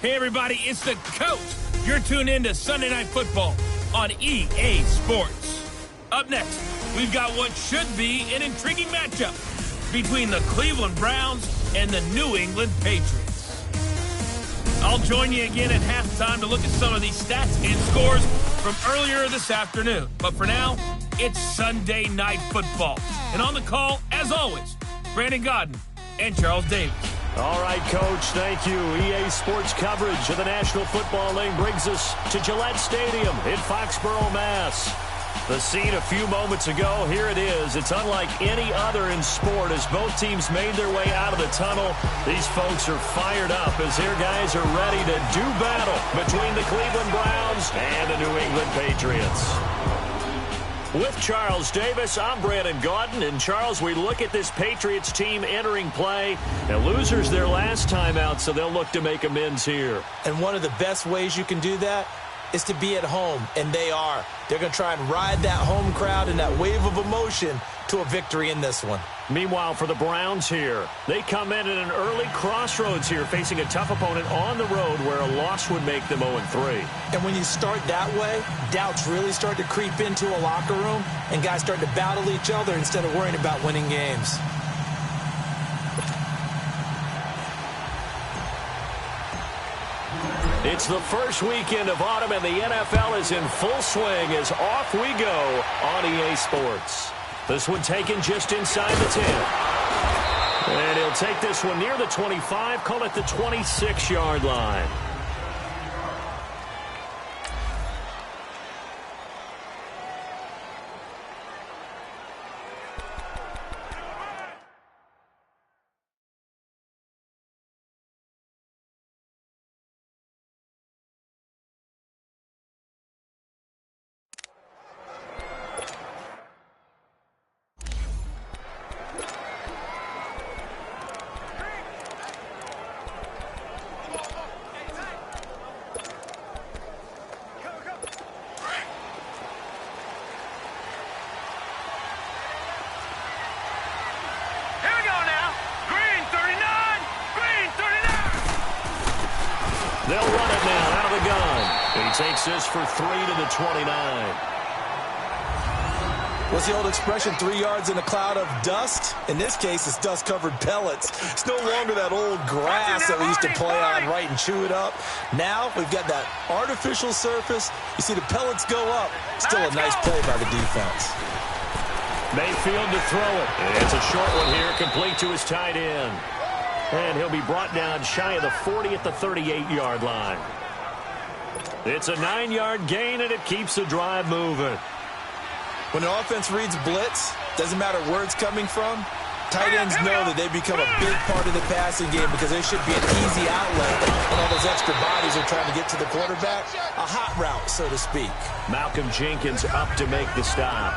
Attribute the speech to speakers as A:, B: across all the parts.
A: Hey, everybody, it's the coach. You're tuned in to Sunday Night Football on EA Sports. Up next, we've got what should be an intriguing matchup between the Cleveland Browns and the New England Patriots. I'll join you again at halftime to look at some of these stats and scores from earlier this afternoon. But for now, it's Sunday Night Football. And on the call, as always, Brandon Godden and Charles Davis.
B: All right, Coach, thank you. EA Sports coverage of the National Football League brings us to Gillette Stadium in Foxborough, Mass. The scene a few moments ago, here it is. It's unlike any other in sport as both teams made their way out of the tunnel. These folks are fired up as their guys are ready to do battle between the Cleveland Browns and the New England Patriots. With Charles Davis, I'm Brandon Gaudin. And, Charles, we look at this Patriots team entering play. And losers their last time out, so they'll look to make amends here.
C: And one of the best ways you can do that is to be at home, and they are. They're going to try and ride that home crowd and that wave of emotion to a victory in this one.
B: Meanwhile, for the Browns here, they come in at an early crossroads here, facing a tough opponent on the road where a loss would make them 0-3.
C: And when you start that way, doubts really start to creep into a locker room, and guys start to battle each other instead of worrying about winning games.
B: It's the first weekend of autumn, and the NFL is in full swing as off we go on EA Sports. This one taken just inside the 10. And he'll take this one near the 25, call it the 26-yard line. They'll run it now out of the gun. He takes this for 3 to the 29.
C: What's the old expression, 3 yards in a cloud of dust? In this case, it's dust-covered pellets. It's no longer that old grass that we used to play on, right, and chew it up. Now we've got that artificial surface. You see the pellets go up. Still a nice play by the defense.
B: Mayfield to throw it. It's a short one here, complete to his tight end. And he'll be brought down shy of the 40 at the 38-yard line. It's a 9-yard gain, and it keeps the drive moving.
C: When an offense reads blitz, doesn't matter where it's coming from, tight ends know that they become a big part of the passing game because there should be an easy outlet when all those extra bodies are trying to get to the quarterback. A hot route, so to speak.
B: Malcolm Jenkins up to make the stop.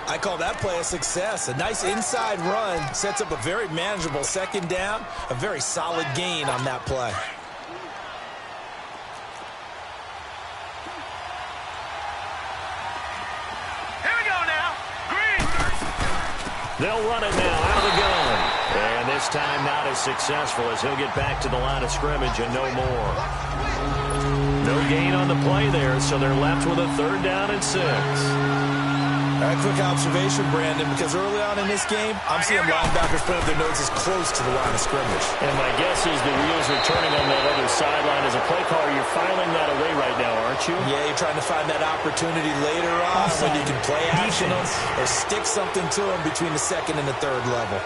C: I call that play a success. A nice inside run sets up a very manageable second down, a very solid gain on that play.
D: Here we go now. Green.
B: They'll run it now out of the gun. And this time not as successful as he'll get back to the line of scrimmage and no more. No gain on the play there, so they're left with a 3rd down and 6.
C: All right, quick observation, Brandon, because early on in this game, I'm seeing linebackers put up their noses close to the line of scrimmage.
B: And my guess is the wheels are turning on that other sideline. As a play caller, you're filing that away right now, aren't you?
C: Yeah, you're trying to find that opportunity later on when you can play action or stick something to them between the 2nd and the 3rd level.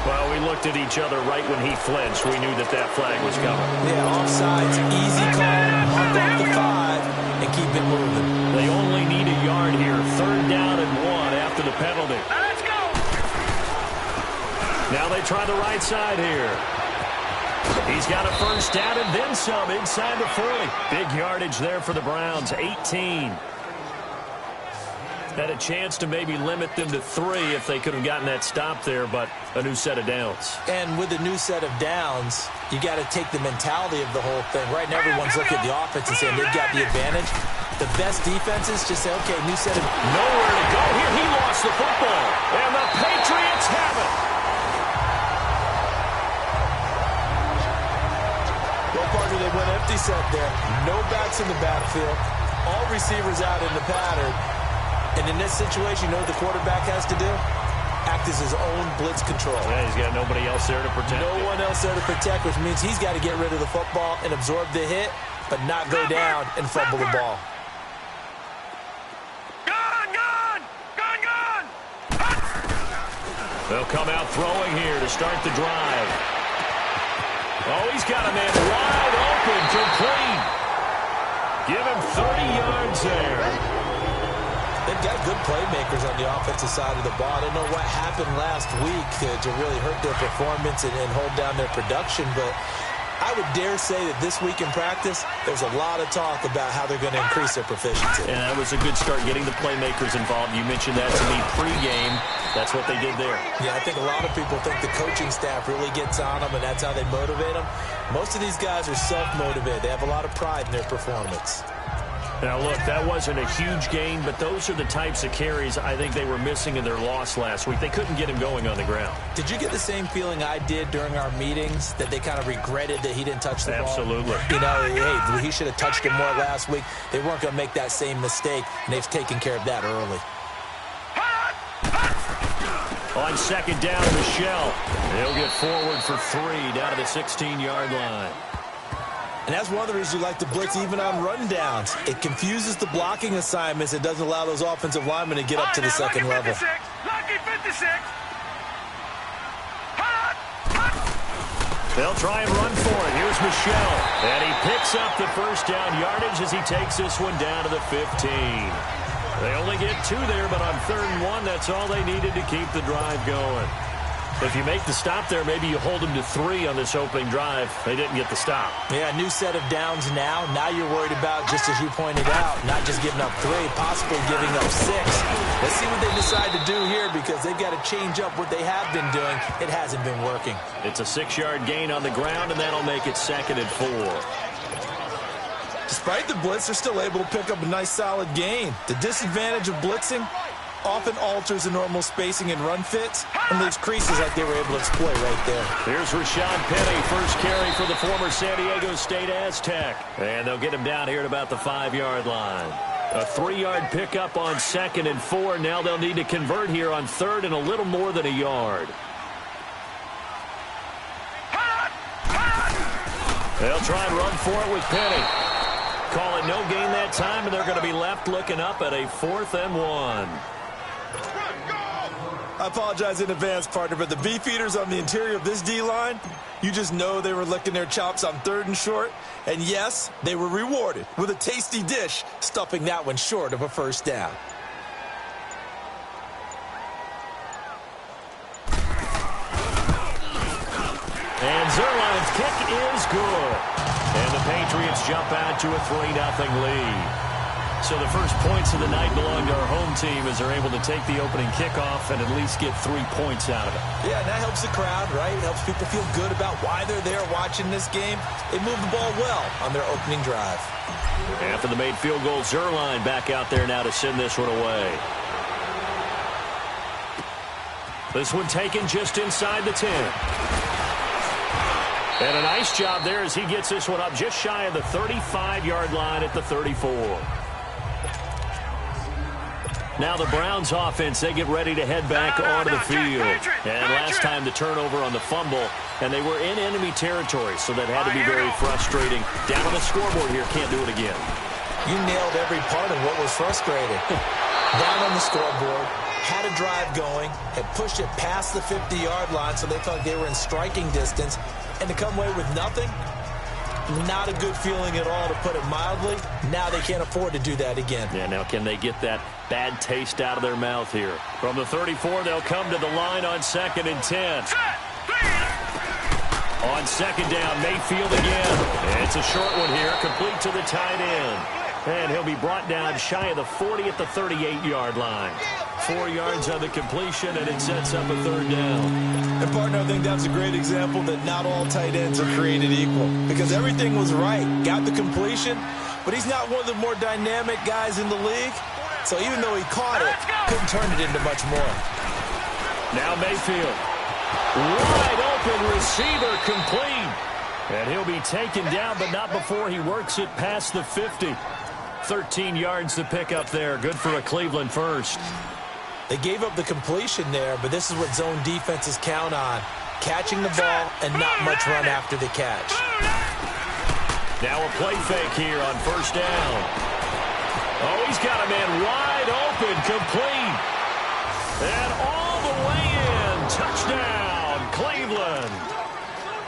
B: Well, we looked at each other right when he flinched. We knew that that flag was coming.
C: Yeah, offsides, easy call, mark off the 5, and keep it moving.
B: They only need a yard here. 3rd down and 1 after the penalty.
D: Let's go.
B: Now they try the right side here. He's got a 1st down and then some inside the 40. Big yardage there for the Browns, 18. Had a chance to maybe limit them to 3 if they could have gotten that stop there, but a new set of downs.
C: And with a new set of downs, you got to take the mentality of the whole thing. Right now, everyone's looking at the offense and saying they've got the advantage. The best defenses just say, okay, new set of...
B: Nowhere to go here. He lost the football. And the Patriots have it.
C: Partner, they went empty set there. No backs in the backfield. All receivers out in the pattern. And in this situation, you know what the quarterback has to do? Act as his own blitz control.
B: Yeah, he's got nobody else there to protect.
C: No one else there to protect, which means he's got to get rid of the football and absorb the hit, but not go down and fumble the ball.
B: They'll come out throwing here to start the drive. Oh, he's got a man wide open, complete. Give him 30 yards there.
C: They've got good playmakers on the offensive side of the ball. I don't know what happened last week to really hurt their performance and hold down their production, but I would dare say that this week in practice, there's a lot of talk about how they're going to increase their proficiency.
B: And that was a good start, getting the playmakers involved. You mentioned that to me pregame. That's what they did there.
C: Yeah, I think a lot of people think the coaching staff really gets on them, and that's how they motivate them. Most of these guys are self-motivated. They have a lot of pride in their performance.
B: Now, look, that wasn't a huge gain, but those are the types of carries I think they were missing in their loss last week. They couldn't get him going on the ground.
C: Did you get the same feeling I did during our meetings, that they kind of regretted that he didn't touch the ball?
B: Absolutely.
C: You know, hey, he should have touched it more last week. They weren't going to make that same mistake, and they've taken care of that early.
B: On second down, Michelle. He'll get forward for 3 down to the 16-yard line.
C: And that's one of the reasons you like to blitz even on rundowns. It confuses the blocking assignments. It doesn't allow those offensive linemen to get up to the second level.
D: Lucky 56.
B: They'll try and run for it. Here's Michelle. And he picks up the first down yardage as he takes this one down to the 15. They only get 2 there, but on 3rd and 1, that's all they needed to keep the drive going. If you make the stop there, maybe you hold them to 3 on this opening drive. They didn't get the stop.
C: Yeah, new set of downs now. Now you're worried about, just as you pointed out, not just giving up 3, possibly giving up 6. Let's see what they decide to do here, because they've got to change up what they have been doing. It hasn't been working.
B: It's a 6-yard gain on the ground, and that'll make it 2nd and 4.
C: Despite the blitz, they're still able to pick up a nice, solid gain. The disadvantage of blitzing often alters the normal spacing and run fits and leaves creases like they were able to exploit right there.
B: Here's Rashad Penny, first carry for the former San Diego State Aztec. And they'll get him down here at about the 5-yard line. A 3-yard pickup on 2nd and 4. Now they'll need to convert here on 3rd and a little more than a yard. They'll try and run for it with Penny. Call it no gain that time, and they're going to be left looking up at a 4th and 1.
C: I apologize in advance, partner, but the beefeaters on the interior of this D-line, you just know they were licking their chops on 3rd and short. And yes, they were rewarded with a tasty dish, stuffing that one short of a first down.
B: And Zerline's kick is good. And the Patriots jump out to a 3-0 lead. So the first points of the night belong to our home team as they're able to take the opening kickoff and at least get 3 points out of it.
C: Yeah, and that helps the crowd, right? It helps people feel good about why they're there watching this game. They move the ball well on their opening drive.
B: After the made field goal, Zerline back out there now to send this one away. This one taken just inside the 10. And a nice job there as he gets this one up just shy of the 35-yard line at the 34. Now the Browns offense, they get ready to head back onto the field. And last time the turnover on the fumble, and they were in enemy territory, so that had to be very frustrating. Down on the scoreboard here, can't do it again.
C: You nailed every part of what was frustrating. Down on the scoreboard, had a drive going, had pushed it past the 50-yard line, so they felt like they were in striking distance, and to come away with nothing, not a good feeling at all, to put it mildly. Now they can't afford to do that again.
B: Yeah, now can they get that bad taste out of their mouth here? From the 34, they'll come to the line on 2nd and 10. On 2nd down, Mayfield again. It's a short one here, complete to the tight end. And he'll be brought down shy of the 40 at the 38-yard line. 4 yards on the completion, and it sets up a 3rd down.
C: And, partner, I think that's a great example that not all tight ends are created equal. Because everything was right. Got the completion, but he's not one of the more dynamic guys in the league. So even though he caught it, couldn't turn it into much more.
B: Now Mayfield. Wide open receiver, complete. And he'll be taken down, but not before he works it past the 50. 13 yards to pick up there. Good for a Cleveland first.
C: They gave up the completion there, but this is what zone defenses count on. Catching the ball and not much run after the catch.
B: Now a play fake here on first down. Oh, he's got a man wide open, complete. And all the way in. Touchdown, Cleveland.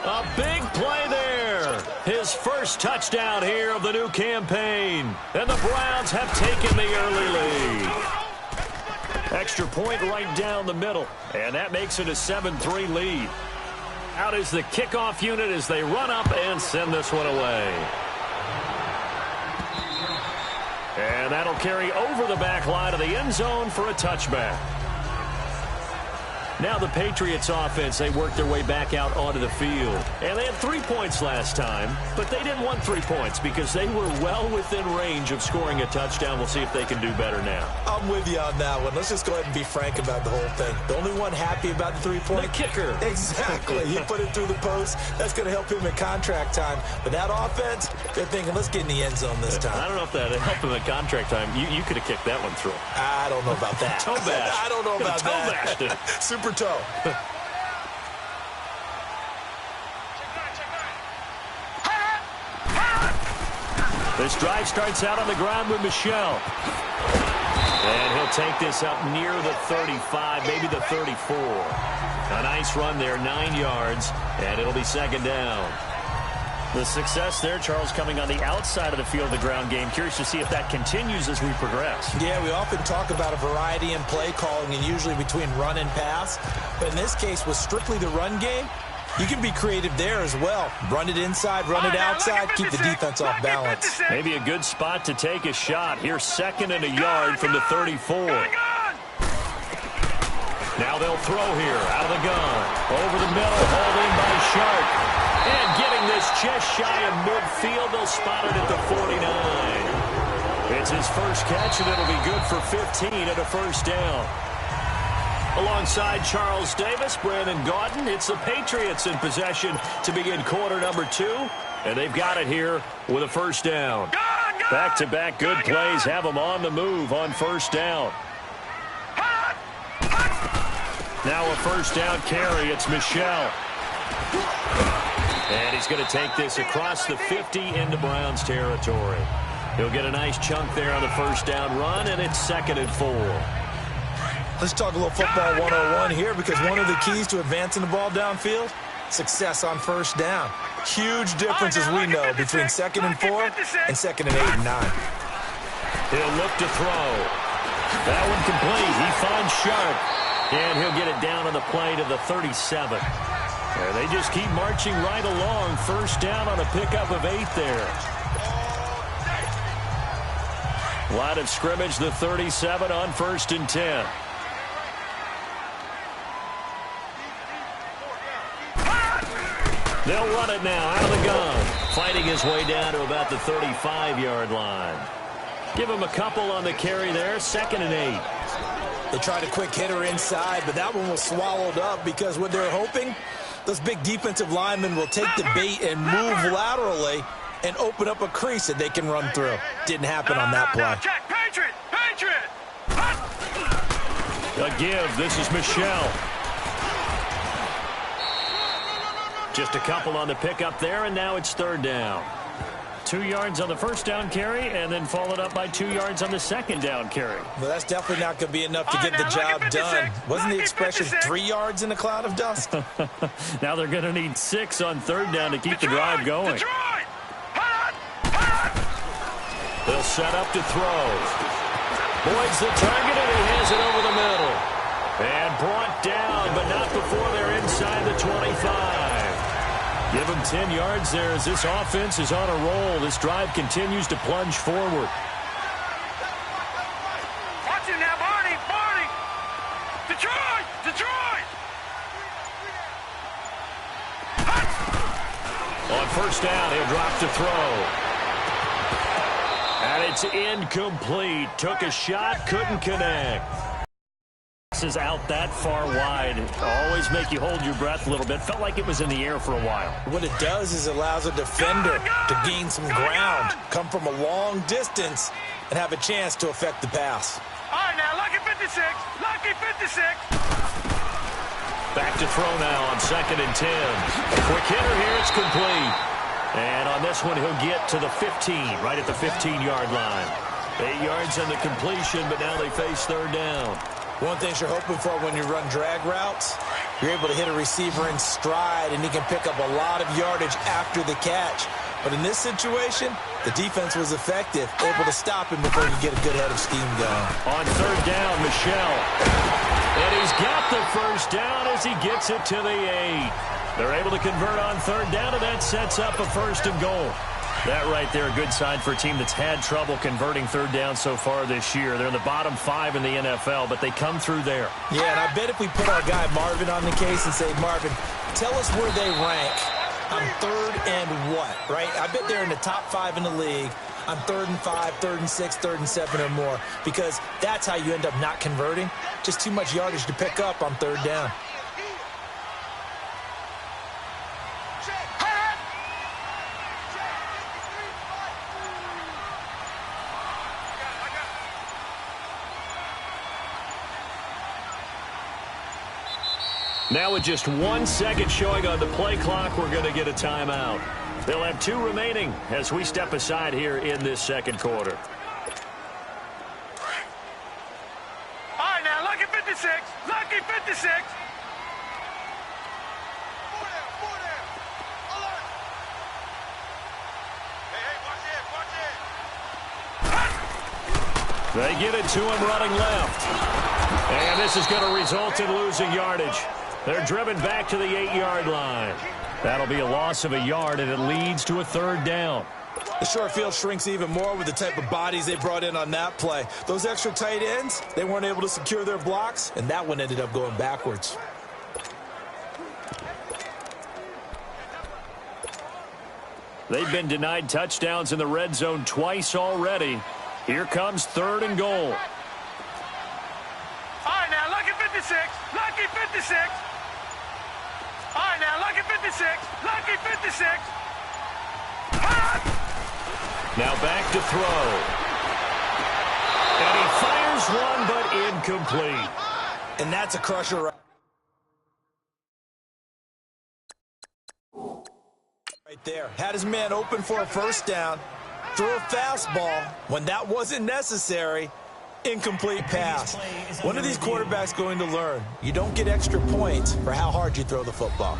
B: A big play there. His first touchdown here of the new campaign. And the Browns have taken the early lead. Extra point right down the middle. And that makes it a 7-3 lead. Out is the kickoff unit as they run up and send this one away. And that'll carry over the back line of the end zone for a touchback. Now the Patriots offense, they worked their way back out onto the field. And they had 3 points last time, but they didn't want 3 points because they were well within range of scoring a touchdown. We'll see if they can do better now.
C: I'm with you on that one. Let's just go ahead and be frank about the whole thing. The only one happy about the 3-point?
B: The kicker.
C: Exactly. He put it through the post. That's going to help him in contract time. But that offense, they're thinking, let's get in the end zone this time.
B: I don't know if that helped him in contract time. You could have kicked that one through.
C: I don't know about that.
B: Toe bash.
C: I don't know about
B: toe
C: that.
B: Toe bashed it.
C: Super toe.
B: This drive starts out on the ground with Michel. And he'll take this up near the 35, maybe the 34. A nice run there, 9 yards, and it'll be second down. The success there, Charles, coming on the outside of the field, the ground game. Curious to see if that continues as we progress.
C: Yeah, we often talk about a variety in play calling and usually between run and pass. But in this case, with strictly the run game, you can be creative there as well. Run it inside, run it outside, keep the defense off balance.
B: Maybe a good spot to take a shot. Here's second and a yard from the 34. Now they'll throw here out of the gun. Over the middle, hauled in by Sharp. And getting this just shy of midfield, they'll spot it at the 49. It's his first catch, and it'll be good for 15 at a first down. Alongside Charles Davis, Brandon Gaudin, it's the Patriots in possession to begin quarter number 2. And they've got it here with a first down. Back-to-back good plays have them on the move on first down. Now a first down carry. It's Michel. And he's going to take this across the 50 into Browns territory. He'll get a nice chunk there on the first down run, and it's 2nd and 4.
C: Let's talk a little football 101 here, because one of the keys to advancing the ball downfield, success on first down. Huge difference, as we know, between 2nd and 4 and 2nd and 8 and 9.
B: He'll look to throw. That one complete. He finds Sharp. And he'll get it down on the play to the 37. And they just keep marching right along. First down on a pickup of 8 there. Line of scrimmage, the 37 on 1st and 10. They'll run it now out of the gun. Fighting his way down to about the 35-yard line. Give him a couple on the carry there. 2nd and 8.
C: They tried a quick hitter inside, but that one was swallowed up because what they're hoping, those big defensive linemen will take the bait and move laterally and open up a crease that they can run through. Didn't happen on that play.
B: A give. This is Michel. Just a couple on the pickup there, and now it's 3rd down. 2 yards on the first down carry, and then followed up by 2 yards on the 2nd down carry.
C: Well, that's definitely not going to be enough to get the job done. Wasn't the expression 3 yards in a cloud of dust?
B: Now they're going to need 6 on 3rd down to keep the drive going. They'll set up to throw. Boyd's the target, and he has it over the middle. And brought down, but not before they're inside the 25. Give him 10 yards there as this offense is on a roll. This drive continues to plunge forward.
D: Watch him now, Barney! Barney! Detroit! Detroit!
B: On first down, he'll drop to throw. And it's incomplete. Took a shot, couldn't connect. Is out that far wide. Always make you hold your breath a little bit. Felt like it was in the air for a while.
C: What it does is it allows a defender to gain some ground, come from a long distance, and have a chance to affect the pass.
D: All right, now, lucky 56. Lucky 56.
B: Back to throw now on 2nd and 10. A quick hitter here. It's complete. And on this one, he'll get to the 15, right at the 15-yard line. 8 yards on the completion, but now they face 3rd down.
C: One thing you're hoping for when you run drag routes, you're able to hit a receiver in stride, and he can pick up a lot of yardage after the catch. But in this situation, the defense was effective, able to stop him before you get a good head of steam going.
B: On 3rd down, Michelle. And he's got the 1st down as he gets it to the 8. They're able to convert on 3rd down, and that sets up a 1st and goal. That right there, a good sign for a team that's had trouble converting 3rd down so far this year. They're in the bottom 5 in the NFL, but they come through there.
C: Yeah, and I bet if we put our guy Marvin on the case and say, Marvin, tell us where they rank on 3rd and what, right? I bet they're in the top 5 in the league on 3rd and 5, 3rd and 6, 3rd and 7 or more, because that's how you end up not converting. Just too much yardage to pick up on 3rd down.
B: Now with just 1 second showing on the play clock, we're going to get a timeout. They'll have 2 remaining as we step aside here in this 2nd quarter.
D: All right, now, lucky 56. Lucky 56.
B: They get it to him running left. And this is going to result in losing yardage. They're driven back to the 8-yard line. That'll be a loss of a yard, and it leads to a 3rd down.
C: The short field shrinks even more with the type of bodies they brought in on that play. Those extra tight ends, they weren't able to secure their blocks, and that one ended up going backwards.
B: They've been denied touchdowns in the red zone twice already. Here comes 3rd and goal.
D: All right, now, lucky 56. Lucky 56. All right, now, lucky 56. Lucky 56.
B: Now back to throw. And he fires one, but incomplete.
C: And that's a crusher right there. Had his man open for a 1st down. Throw a fastball when that wasn't necessary. Incomplete pass. When are these quarterbacks going to learn? You don't get extra points for how hard you throw the football.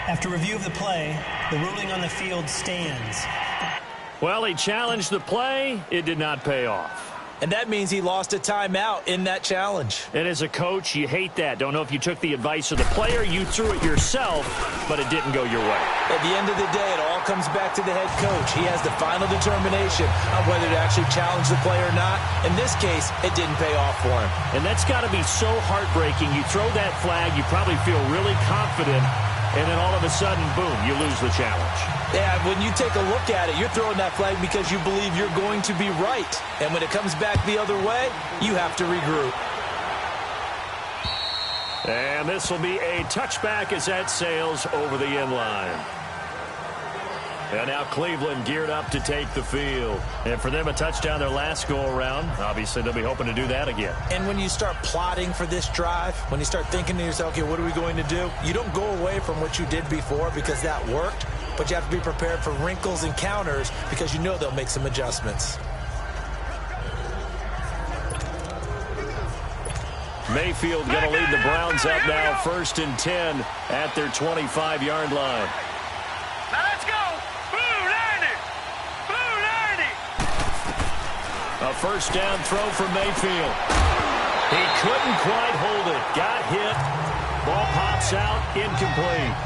E: After review of the play, the ruling on the field stands.
B: Well, he challenged the play. It did not pay off.
C: And that means he lost a timeout in that challenge.
B: And as a coach, you hate that. Don't know if you took the advice of the player, you threw it yourself, but it didn't go your way.
C: At the end of the day, it all comes back to the head coach. He has the final determination on whether to actually challenge the play or not. In this case, it didn't pay off for him.
B: And that's got to be so heartbreaking. You throw that flag, you probably feel really confident, and then all of a sudden, boom, you lose the challenge.
C: Yeah, when you take a look at it, you're throwing that flag because you believe you're going to be right. And when it comes back the other way, you have to regroup.
B: And this will be a touchback as that sails over the end line. And now Cleveland geared up to take the field. And for them, a touchdown their last go-around. Obviously, they'll be hoping to do that again.
C: And when you start plotting for this drive, when you start thinking to yourself, okay, what are we going to do? You don't go away from what you did before because that worked, but you have to be prepared for wrinkles and counters because you know they'll make some adjustments.
B: Mayfield going to lead the Browns up now, 1st and 10 at their 25-yard line.
D: Now let's go. Blue 90. Blue 90.
B: A 1st down throw for Mayfield. He couldn't quite hold it. Got hit. Ball pops out. Incomplete.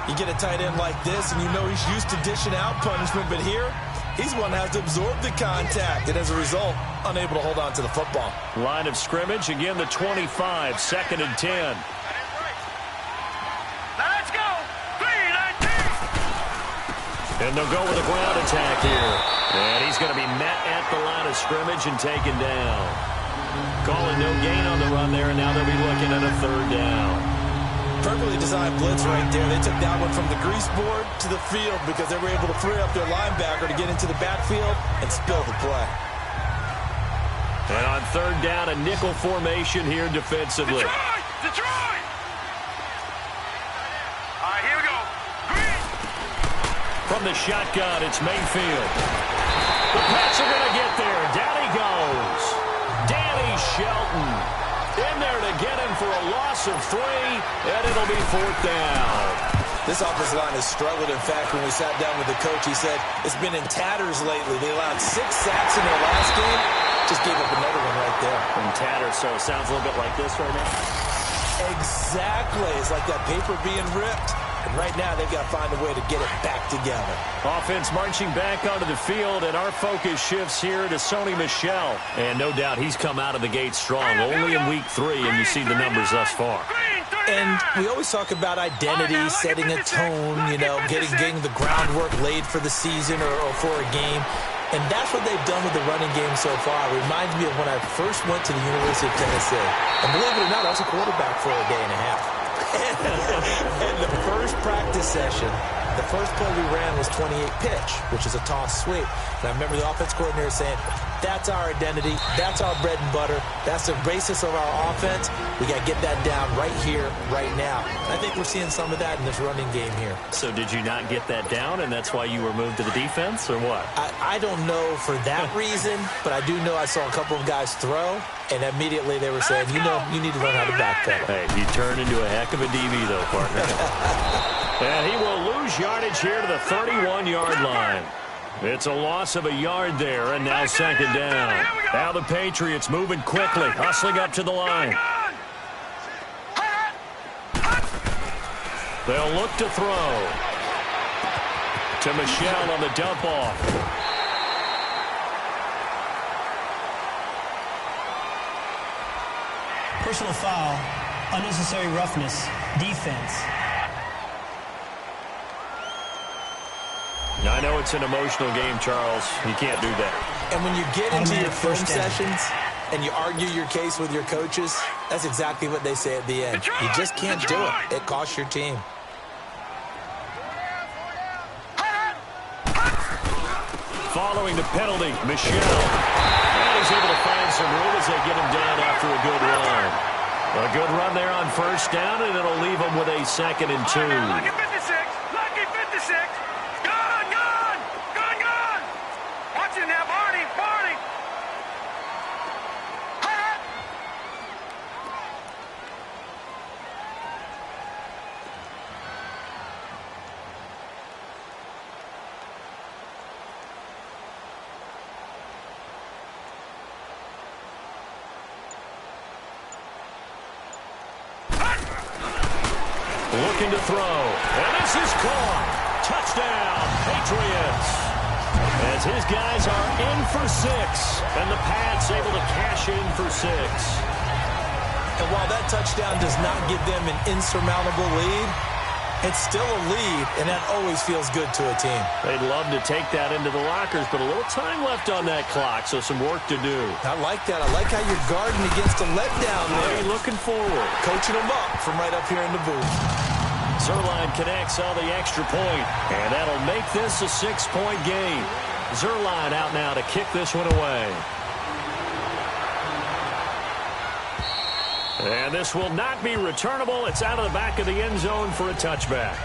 C: You get a tight end like this, and you know he's used to dishing out punishment, but here, he's one that has to absorb the contact, and as a result, unable to hold on to the football.
B: Line of scrimmage, again the 25, 2nd and 10. And they'll go with a ground attack here. And he's going to be met at the line of scrimmage and taken down. Calling no gain on the run there, and now they'll be looking at a third down.
C: Perfectly designed blitz right there. They took that one from the grease board to the field because they were able to free up their linebacker to get into the backfield and spill the play.
B: And on third down, a nickel formation here defensively.
D: Detroit! All right, here we go. Green.
B: From the shotgun, it's Mayfield. The Pats are going to get there. Down he goes. Danny Shelton in there to get him for a loss of 3, and it'll be fourth down.
C: This offensive line has struggled. In fact, when we sat down with the coach, he said it's been in tatters lately. They allowed 6 sacks in their last game. Just gave up another one right there.
B: In tatters, so it sounds a little bit like this right now.
C: Exactly. It's like that paper being ripped. And right now, they've got to find a way to get it back together.
B: Offense marching back onto the field, and our focus shifts here to Sony Michel. And no doubt he's come out of the gate strong, only in week 3, and you see the numbers thus far.
C: And we always talk about identity, setting a tone, you know, getting the groundwork laid for the season or for a game. And that's what they've done with the running game so far. It reminds me of when I first went to the University of Tennessee. And believe it or not, I was a quarterback for a day and a half. And the first practice session, the first play we ran was 28 pitch, which is a toss sweep. And I remember the offense coordinator saying, that's our identity, that's our bread and butter, that's the basis of our offense. We got to get that down right here, right now. And I think we're seeing some of that in this running game here.
B: So did you not get that down, and that's why you were moved to the defense, or what?
C: I don't know for that reason, but I do know I saw a couple of guys throw, and immediately they were saying, you know, you need to learn how to backpedal.
B: Hey, you turned into a heck of a DB, though, partner. And he will lose yardage here to the 31-yard line. It's a loss of a yard there, and now second down. Now the Patriots moving quickly, hustling up to the line. They'll look to throw. To Michel on the dump off.
E: Personal foul, unnecessary roughness, defense.
B: I know it's an emotional game, Charles. You can't do that.
C: And when you get into your film sessions and you argue your case with your coaches, that's exactly what they say at the end. You just can't do it. It costs your team.
B: Following the penalty, Michel. And he's able to find some room as they get him down after a good run. A good run there on first down, and it'll leave him with a 2nd and 2.
D: Lucky 56. Lucky 56. Watch it now, Barney.
B: Looking to throw. And this is caught. Touchdown, Patriots. As his guys are in for 6. And the Pats able to cash in for 6.
C: And while that touchdown does not give them an insurmountable lead, it's still a lead, and that always feels good to a team.
B: They'd love to take that into the lockers, but a little time left on that clock, so some work to do.
C: I like that. I like how you're guarding against a letdown there.
B: Looking forward.
C: Coaching them up from right up here in the booth.
B: Zerline connects on the extra point, and that'll make this a 6-point game. Zerline out now to kick this one away. And this will not be returnable. It's out of the back of the end zone for a touchback.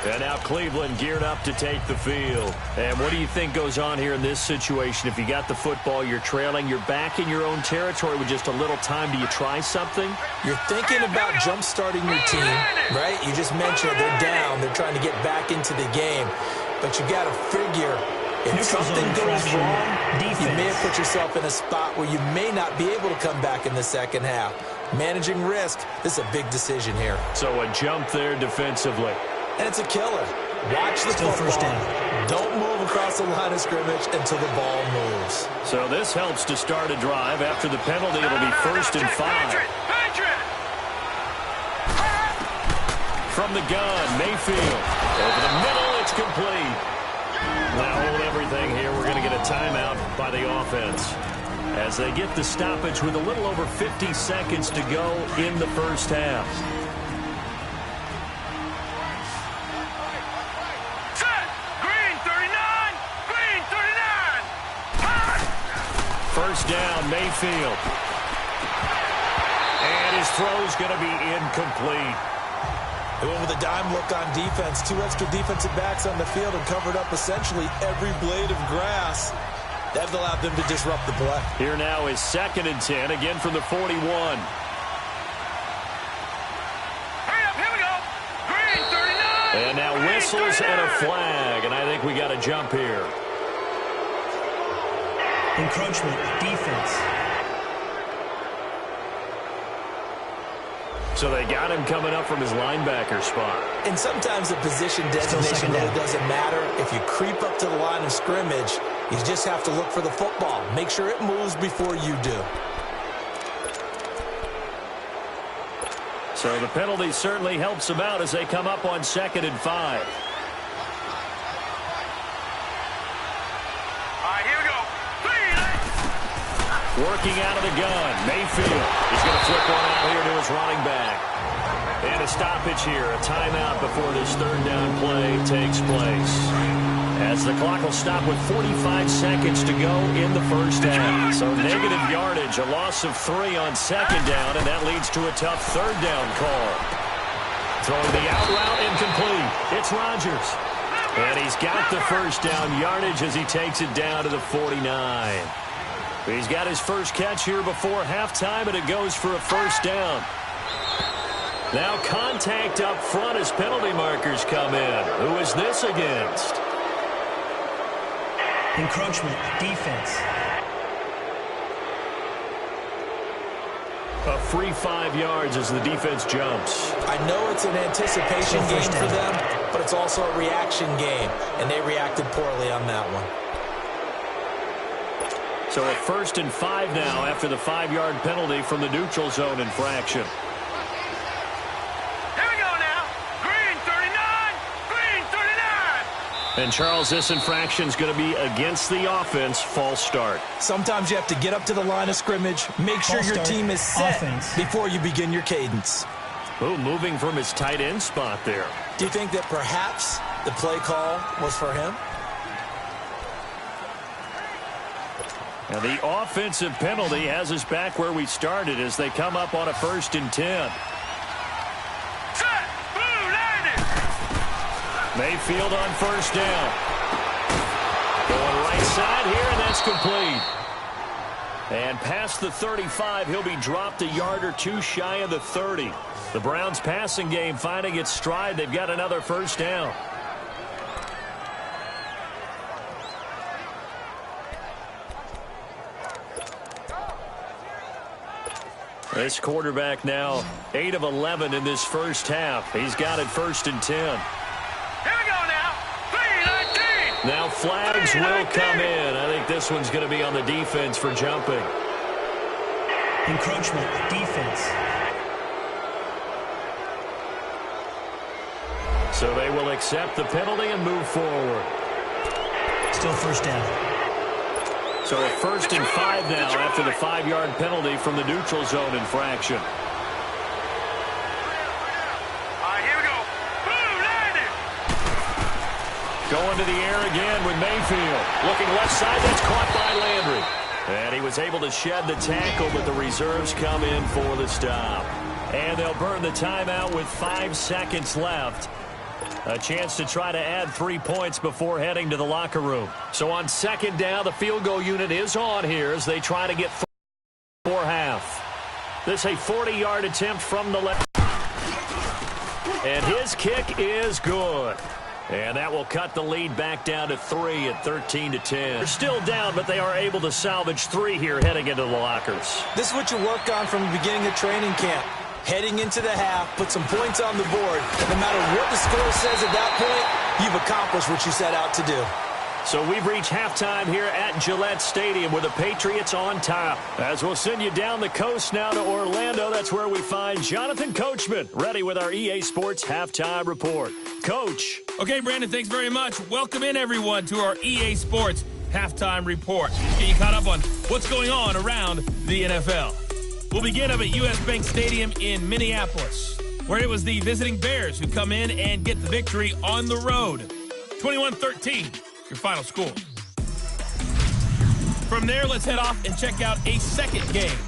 B: And now Cleveland geared up to take the field. And what do you think goes on here in this situation? If you got the football, you're trailing, you're back in your own territory with just a little time. Do you try something?
C: You're thinking about jump-starting your team, right? You just mentioned they're down. They're trying to get back into the game. But you got to figure, if something goes wrong, you may have put yourself in a spot where you may not be able to come back in the second half. Managing risk, this is a big decision here.
B: So a jump there defensively.
C: And it's a killer. Watch the football. Don't move across the line of scrimmage until the ball moves.
B: So this helps to start a drive. After the penalty, it'll be 1st and 5. From the gun, Mayfield. Over the middle, it's complete. Now hold everything here. We're going to get a timeout by the offense as they get the stoppage with a little over 50 seconds to go in the first half.
D: Set. Green 39. Green 39.
B: First down, Mayfield. And his throw's going to be incomplete.
C: They went with a dime look on defense. 2 extra defensive backs on the field and covered up essentially every blade of grass. That allowed them to disrupt the play.
B: Here now is 2nd and 10, again from the 41.
D: Hurry up, here we go. Green 39.
B: And now whistles and a flag, and I think we got a jump here.
E: Encroachment, defense.
B: So they got him coming up from his linebacker spot.
C: And sometimes the position designation really doesn't matter. If you creep up to the line of scrimmage, you just have to look for the football. Make sure it moves before you do.
B: So the penalty certainly helps them out as they come up on 2nd and 5.
D: All right, here we go.
B: Working out of the gun, Mayfield. He's going to flip one out here to his running back. And a stoppage here, a timeout before this 3rd down play takes place. As the clock will stop with 45 seconds to go in the first half. So negative yardage, a loss of 3 on 2nd down, and that leads to a tough 3rd down call. Throwing the out route, incomplete. It's Rodgers. And he's got the first down yardage as he takes it down to the 49. He's got his first catch here before halftime, and it goes for a first down. Now contact up front as penalty markers come in. Who is this against?
E: Encroachment, defense.
B: A free 5 yards as the defense jumps.
C: I know it's an anticipation game for them, but it's also a reaction game, and they reacted poorly on that one.
B: So a 1st and 5 now after the 5-yard penalty from the neutral zone infraction.
D: Here we go now. Green 39. Green 39.
B: And Charles, this infraction's going to be against the offense. False start.
C: Sometimes you have to get up to the line of scrimmage, make sure your team is set before you begin your cadence.
B: Oh, moving from his tight end spot there.
C: Do you think that perhaps the play call was for him?
B: And the offensive penalty has us back where we started as they come up on a 1st and 10.
D: Set. Blue landed.
B: Mayfield on 1st down. Going right side here, and that's complete. And past the 35, he'll be dropped a yard or 2 shy of the 30. The Browns passing game finding its stride. They've got another first down. This quarterback now 8 of 11 in this first half. He's got it 1st and 10.
D: Here we go now. 3-19.
B: Now flags will come in. I think this one's going to be on the defense for jumping.
E: Encroachment, defense.
B: So they will accept the penalty and move forward.
E: Still first down.
B: So a 1st and 5 now after the 5-yard penalty from the neutral zone infraction.
D: All right, here we go. Blue landed.
B: Going to the air again with Mayfield. Looking left side, that's caught by Landry. And he was able to shed the tackle, but the reserves come in for the stop. And they'll burn the timeout with 5 seconds left. A chance to try to add 3 points before heading to the locker room. So on 2nd down, the field goal unit is on here as they try to get 4 half. This a 40-yard attempt from the left. And his kick is good. And that will cut the lead back down to 3 at 13-10. They're still down, but they are able to salvage 3 here heading into the lockers.
C: This is what you work on from the beginning of training camp. Heading into the half, put some points on the board. No matter what the score says at that point, you've accomplished what you set out to do.
B: So we've reached halftime here at Gillette Stadium with the Patriots on top. As we'll send you down the coast now to Orlando, that's where we find Jonathan Coachman, ready with our EA Sports Halftime Report. Coach.
A: Okay, Brandon, thanks very much. Welcome in, everyone, to our EA Sports Halftime Report. Get you caught up on what's going on around the NFL. We'll begin up at U.S. Bank Stadium in Minneapolis, where it was the visiting Bears who come in and get the victory on the road. 21-13. Your final score. From there, let's head off and check out a second game.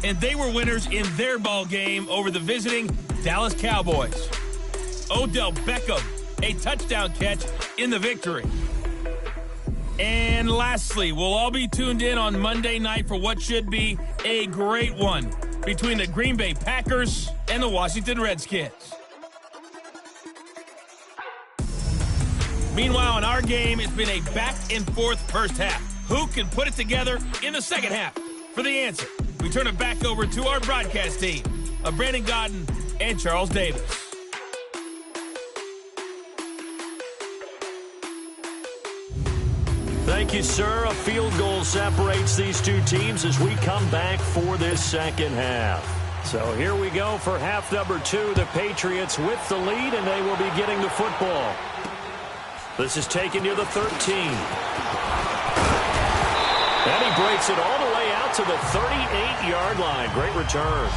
A: And they were winners in their ball game over the visiting Dallas Cowboys. Odell Beckham, a touchdown catch in the victory. And lastly, we'll all be tuned in on Monday night for what should be a great one between the Green Bay Packers and the Washington Redskins. Meanwhile, in our game, it's been a back-and-forth first half. Who can put it together in the second half? For the answer, we turn it back over to our broadcast team of Brandon Godden and Charles Davis.
B: Thank you, sir. A field goal separates these two teams as we come back for this second half. So here we go for half number 2. The Patriots with the lead, and they will be getting the football. This is taken near the 13. And he breaks it all the way out to the 38-yard line. Great return.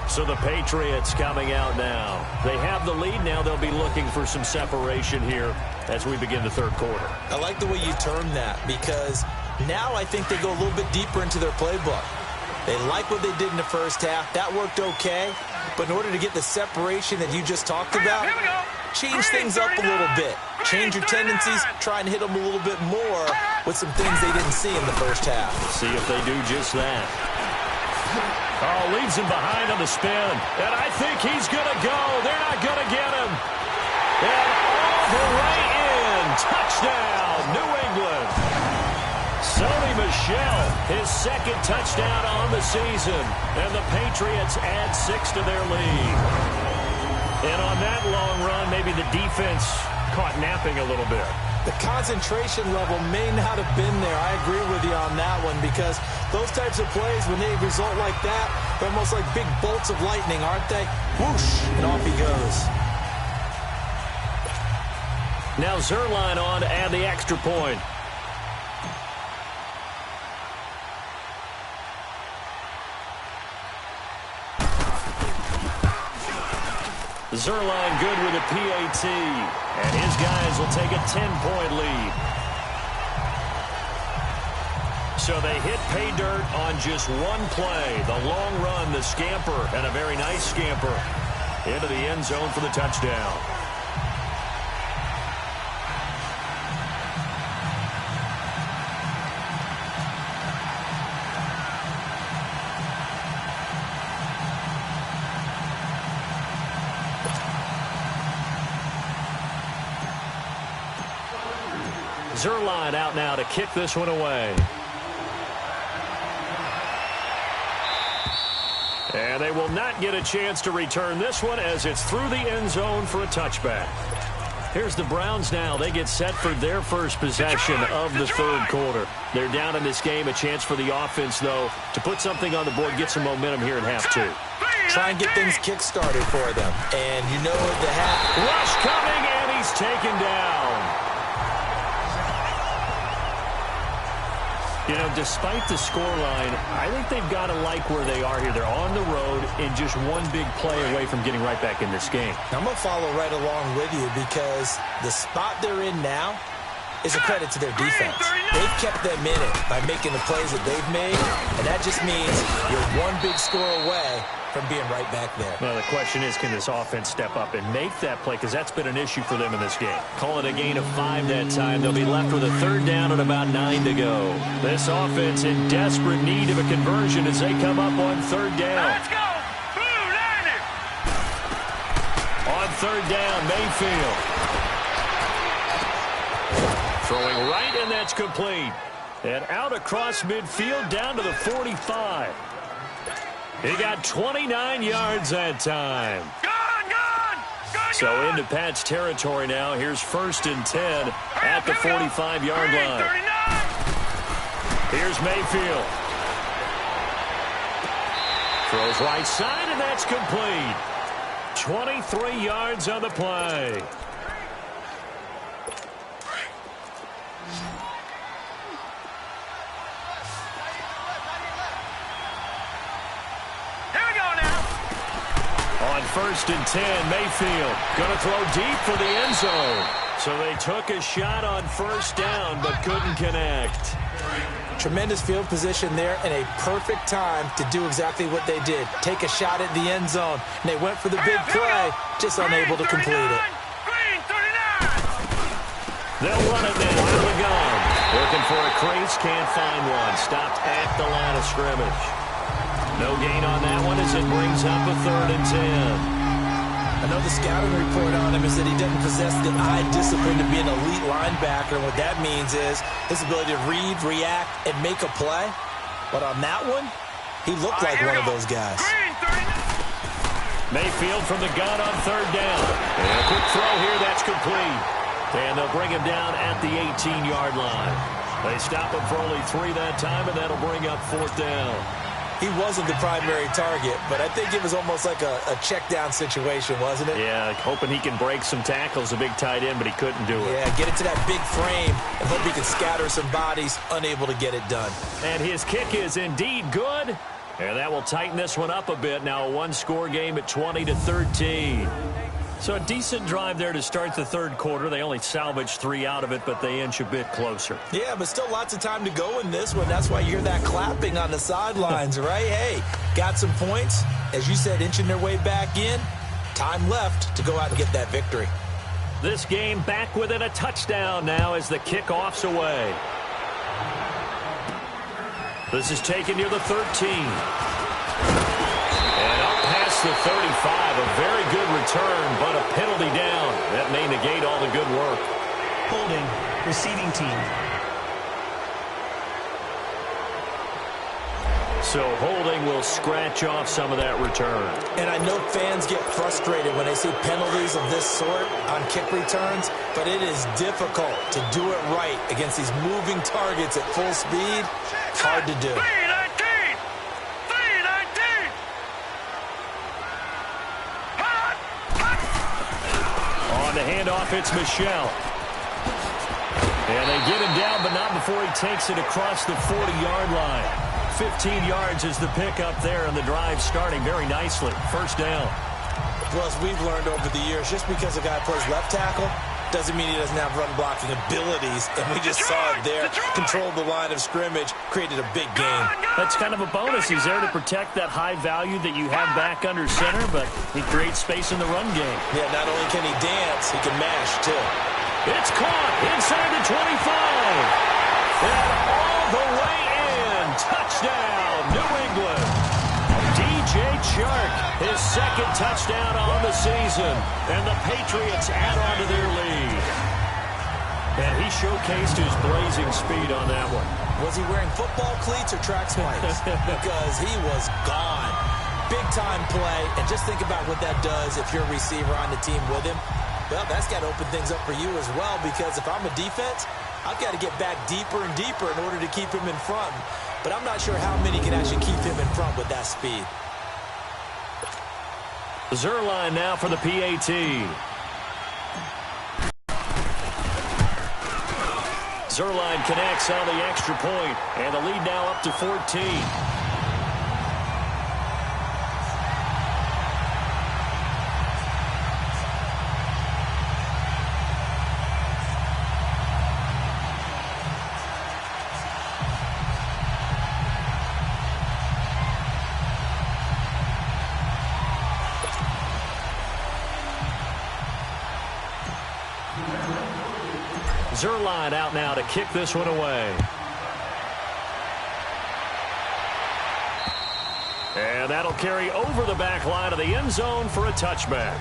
B: So the Patriots coming out now. They have the lead. Now they'll be looking for some separation here as we begin the third quarter.
C: I like the way you term that, because now I think they go a little bit deeper into their playbook. They like what they did in the first half. That worked okay. But in order to get the separation that you just talked about, change things up a little bit. Change your tendencies. Try and hit them a little bit more with some things they didn't see in the first half.
B: See if they do just that. Oh, leaves him behind on the spin. And I think he's going to go. They're not going to get him. And all the way in. Touchdown, New England. Sony Michel, his second touchdown on the season. And the Patriots add 6 to their lead. And on that long run, maybe the defense caught napping a little bit.
C: The concentration level may not have been there. I agree with you on that one, because those types of plays, when they result like that, they're almost like big bolts of lightning, aren't they? Whoosh, and off he goes.
B: Now Zerline on to add the extra point. Zerline good with a PAT. And his guys will take a 10-point lead. So they hit pay dirt on just one play. The long run, the scamper, and a very nice scamper into the end zone for the touchdown. Zerline out now to kick this one away. And they will not get a chance to return this one as it's through the end zone for a touchback. Here's the Browns now. They get set for their first possession of the third quarter. They're down in this game. A chance for the offense, though, to put something on the board, get some momentum here in half 2.
C: Try and get things kick-started for them. And you know the half.
B: Rush coming, and he's taken down. You know, despite the scoreline, I think they've got to like where they are here. They're on the road and just one big play away from getting right back in this game.
C: I'm going to follow right along with you, because the spot they're in now is a credit to their defense. They've kept them in it by making the plays that they've made, and that just means you're one big score away from being right back there.
B: Well, the question is, can this offense step up and make that play? Because that's been an issue for them in this game. Call it a gain of 5 that time. They'll be left with a third down and about 9 to go. This offense in desperate need of a conversion as they come up on third down.
D: Let's go! Blue Niner!
B: On third down, Mayfield. Throwing right, and that's complete. And out across midfield down to the 45. He got 29 yards that time.
D: Gone!
B: So into Pat's territory now. Here's 1st and 10 at the 45-yard line. Here's Mayfield. Throws right side, and that's complete. 23 yards on the play. On 1st and 10, Mayfield going to throw deep for the end zone. So they took a shot on 1st down but couldn't connect.
C: Tremendous field position there and a perfect time to do exactly what they did. Take a shot at the end zone. And they went for the big play, just unable to complete it.
B: They'll run it now out of the gun. Looking for a crease, can't find one. Stopped at the line of scrimmage. No gain on that one as it brings up a 3rd and 10.
C: I know the scouting report on him is that he doesn't possess the eye discipline to be an elite linebacker. And what that means is his ability to read, react, and make a play. But on that one, he looked like one of those guys.
B: Mayfield from the gun on 3rd down. And a quick throw here, that's complete. And they'll bring him down at the 18-yard line. They stop him for only 3 that time, and that'll bring up 4th down.
C: He wasn't the primary target, but I think it was almost like a check-down situation, wasn't it?
B: Yeah, hoping he can break some tackles, a big tight end, but he couldn't do it.
C: Yeah, get it to that big frame and hope he can scatter some bodies, unable to get it done.
B: And his kick is indeed good, and that will tighten this one up a bit. Now a one-score game at 20-13. So a decent drive there to start the 3rd quarter. They only salvaged 3 out of it, but they inch a bit closer.
C: Yeah, but still lots of time to go in this one. That's why you hear that clapping on the sidelines, right? Hey, got some points. As you said, inching their way back in. Time left to go out and get that victory.
B: This game back within a touchdown now as the kickoff's away. This is taken near the 13. The 35, a very good return, but a penalty down. That may negate all the good work.
E: Holding, receiving team.
B: So holding will scratch off some of that return.
C: And I know fans get frustrated when they see penalties of this sort on kick returns, but it is difficult to do it right against these moving targets at full speed. Hard to do.
B: The handoff, it's Michelle. And they get him down, but not before he takes it across the 40-yard line. 15 yards is the pickup there, and the drive starting very nicely. 1st down.
C: Well, as we've learned over the years, just because a guy plays left tackle doesn't mean he doesn't have run-blocking abilities, and we just saw it there. Controlled the line of scrimmage, created a big game.
B: That's kind of a bonus. He's there to protect that high value that you have back under center, but he creates space in the run game.
C: Yeah, not only can he dance, he can mash, too.
B: It's caught inside the 25. And all the way in. Touchdown, New England. DJ Chark, his 2nd touchdown on the season. And the Patriots add on to their lead. And he showcased his blazing speed on that one.
C: Was he wearing football cleats or track spikes? Because he was gone. Big-time play. And just think about what that does if you're a receiver on the team with him. Well, that's got to open things up for you as well, because if I'm a defense, I've got to get back deeper and deeper in order to keep him in front. But I'm not sure how many can actually keep him in front with that speed.
B: Zerline now for the PAT. Zerline connects on the extra point, and the lead now up to 14. Zerline out now to kick this one away. And that'll carry over the back line of the end zone for a touchback.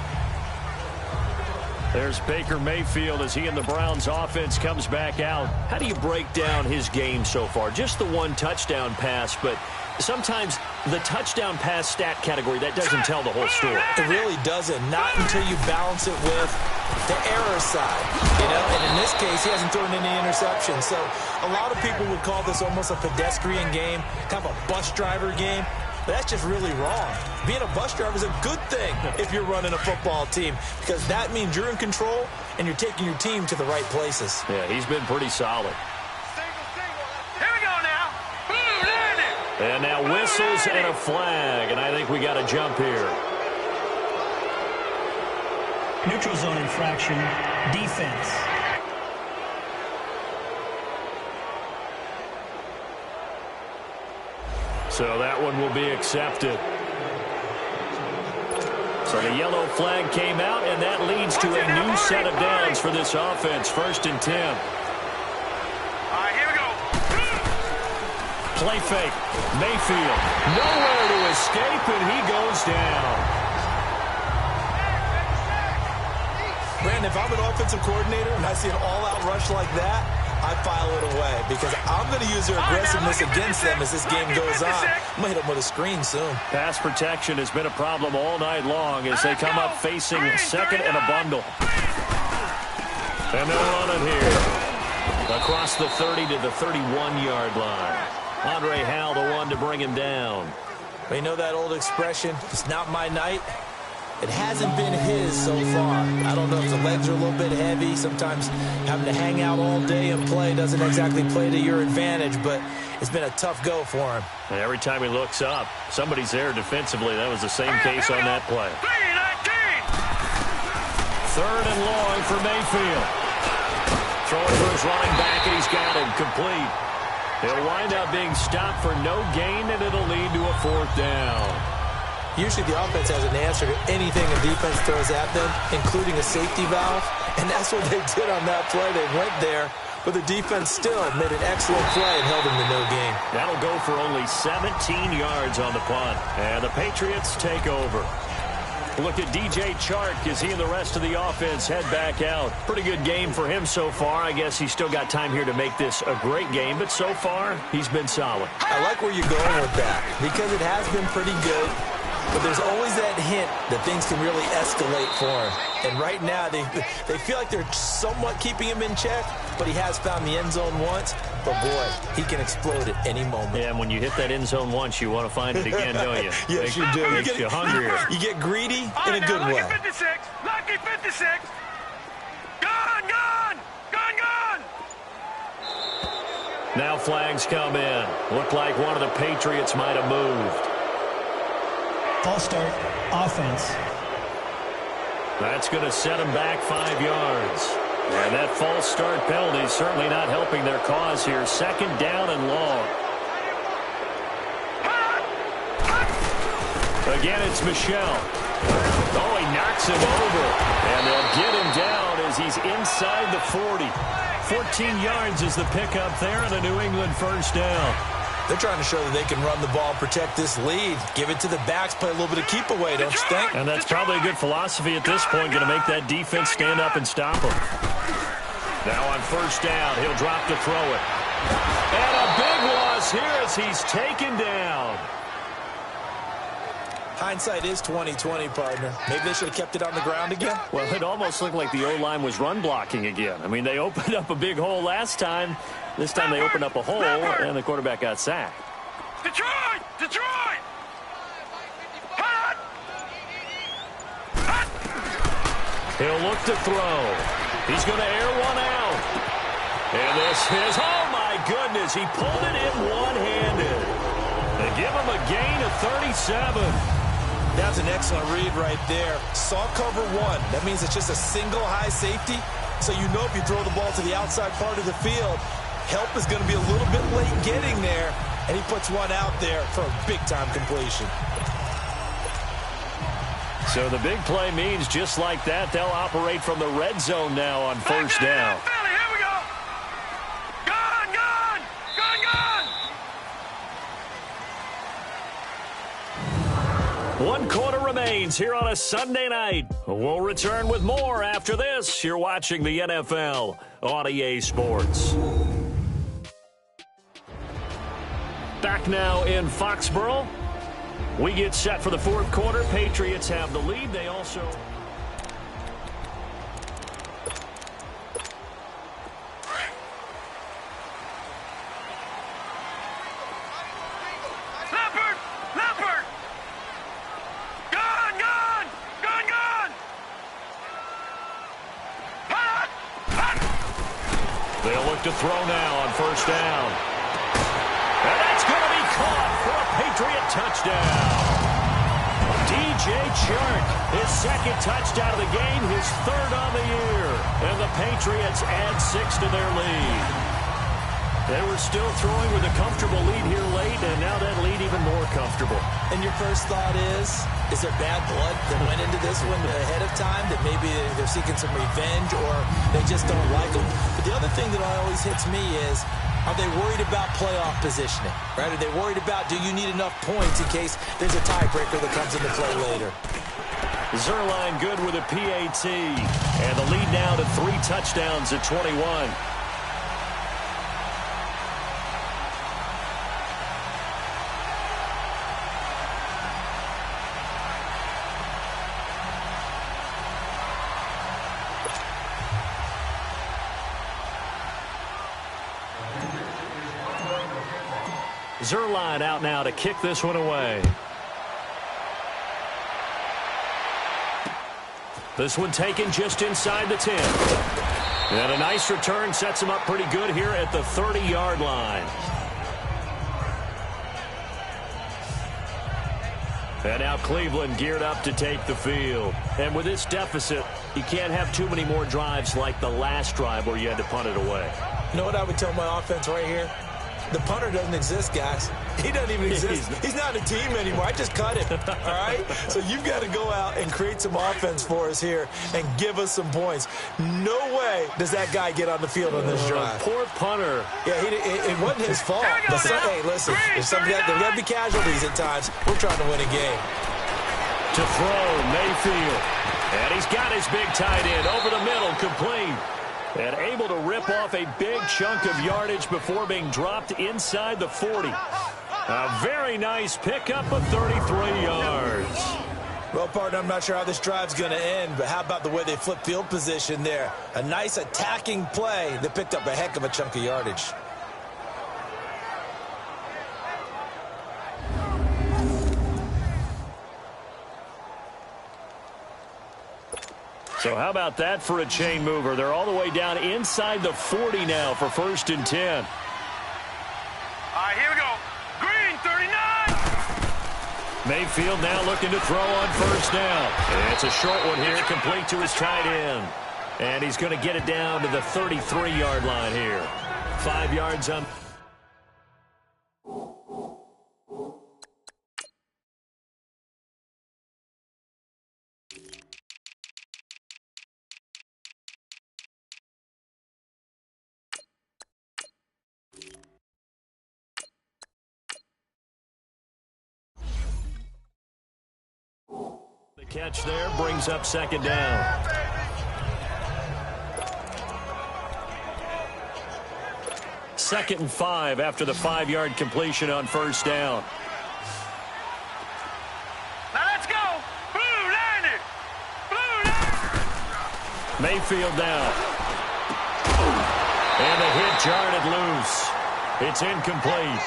B: There's Baker Mayfield as he and the Browns offense comes back out. How do you break down his game so far? Just the one touchdown pass, but sometimes the touchdown pass stat category, that doesn't tell the whole story.
C: It really doesn't. Not until you balance it with the error side. And in this case, he hasn't thrown any interceptions. So a lot of people would call this almost a pedestrian game, kind of a bus driver game. But that's just really wrong. Being a bus driver is a good thing if you're running a football team, because that means you're in control and you're taking your team to the right places.
B: Yeah, he's been pretty solid.
D: Here we go now.
B: And now whistles and a flag, and I think we got a jump here.
E: Neutral zone infraction, defense.
B: So that one will be accepted. So the yellow flag came out, and that leads to a new set of downs for this offense. 1st and 10.
D: All right, here we go.
B: Play fake. Mayfield. Nowhere to escape, and he goes down.
C: Brandon, if I'm an offensive coordinator and I see an all-out rush like that, I file it away because I'm going to use their aggressiveness against them as this game goes on. I'm going to hit them with a screen soon.
B: Pass protection has been a problem all night long as they come up facing second and a bundle. And they'll run it here. Across the 30 to the 31-yard line. Andre Howell, the one to bring him down.
C: Well, you know that old expression, it's not my night. It hasn't been his so far. I don't know if the legs are a little bit heavy. Sometimes having to hang out all day and play doesn't exactly play to your advantage, but it's been a tough go for him.
B: And every time he looks up, somebody's there defensively. That was the same case on that play. 3rd and long for Mayfield. Throwing for his running back, and he's got him complete. He'll wind up being stopped for no gain, and it'll lead to a 4th down.
C: Usually the offense has an answer to anything a defense throws at them, including a safety valve, and that's what they did on that play. They went there, but the defense still made an excellent play and held them to no gain.
B: That'll go for only 17 yards on the punt, and the Patriots take over. Look at DJ Chark as he and the rest of the offense head back out. Pretty good game for him so far. I guess he's still got time here to make this a great game, but so far he's been solid.
C: I like where you're going with that because it has been pretty good. But there's always that hint that things can really escalate for him. And right now, they feel like they're somewhat keeping him in check, but he has found the end zone once. But, boy, he can explode at any moment.
B: Yeah, and when you hit that end zone once, you want to find it again, don't you?
C: Yes, you do.
B: Makes you hungrier.
C: You get greedy in a good way.
D: Lucky 56. Lucky 56. Gone, gone. Gone, gone.
B: Now flags come in. Looked like one of the Patriots might have moved.
E: False start, offense.
B: That's going to set them back 5 yards. And that false start penalty is certainly not helping their cause here. 2nd down and long. Again, it's Michel. Oh, he knocks him over. And they'll get him down as he's inside the 40. 14 yards is the pickup there and a New England 1st down.
C: They're trying to show that they can run the ball, protect this lead, give it to the backs, play a little bit of keep away, don't you think?
B: And that's probably a good philosophy at this point, going to make that defense stand up and stop them. Now on 1st down, he'll drop to throw it. And a big loss here as he's taken down.
C: Hindsight is 20/20, partner. Maybe they should have kept it on the ground again.
B: Well, it almost looked like the O-line was run blocking again. I mean, they opened up a big hole last time. This time they opened up a hole, and the quarterback got sacked.
D: Detroit! Detroit! Hot! Hot!
B: He'll look to throw. He's going to air one out. And this is, oh my goodness, he pulled it in one-handed. They give him a gain of 37.
C: That's an excellent read right there. Saw cover one. That means it's just a single high safety. So you know if you throw the ball to the outside part of the field, help is going to be a little bit late getting there. And he puts one out there for a big-time completion.
B: So the big play means just like that, they'll operate from the red zone now on 1st down.
D: Philly, here we go. Gone, gone, gone, gone.
B: One quarter remains here on a Sunday night. We'll return with more after this. You're watching the NFL on EA Sports. Back now in Foxborough. We get set for the fourth quarter. Patriots have the lead. They also... They'll look to throw now on first down. And that's going to be caught for a Patriot touchdown. DJ Chark, his second touchdown of the game, his third on the year. And the Patriots add 6 to their lead. They were still throwing with a comfortable lead here late, and now that lead even more comfortable.
C: And your first thought is there bad blood that went into this one ahead of time, that maybe they're seeking some revenge or they just don't like them? But the other thing that always hits me is, are they worried about playoff positioning? Right? Are they worried about, do you need enough points in case there's a tiebreaker that comes into play later?
B: Zerline good with a PAT. And the lead now to 3 touchdowns at 21. Zerline out now to kick this one away. This one taken just inside the 10. And a nice return sets him up pretty good here at the 30-yard line. And now Cleveland geared up to take the field. And with this deficit, you can't have too many more drives like the last drive where you had to punt it away.
C: You know what I would tell my offense right here? The punter doesn't exist, guys. He doesn't even exist. He's not a team anymore. I just cut him, all right? So you've got to go out and create some offense for us here and give us some points. No way does that guy get on the field on this drive.
B: Poor punter.
C: Yeah, it wasn't his fault. But hey, listen, there's got to be casualties at times. We're trying to win a game.
B: To throw, Mayfield. And he's got his big tight end over the middle, complete. And able to rip off a big chunk of yardage before being dropped inside the 40. A very nice pickup of 33 yards.
C: Well, partner, I'm not sure how this drive's going to end, but how about the way they flip field position there? A nice attacking play that picked up a heck of a chunk of yardage.
B: So how about that for a chain mover? They're all the way down inside the 40 now for 1st and 10.
D: All right, here we go. Green, 39.
B: Mayfield now looking to throw on first down. And it's a short one here, complete to his tight end. And he's going to get it down to the 33-yard line here. 5 yards on. Catch there brings up 2nd down. Second and 5 after the 5-yard completion on first down.
D: Now let's go. Blue line it. Blue line.
B: Mayfield down. And the hit jarred it loose. It's incomplete.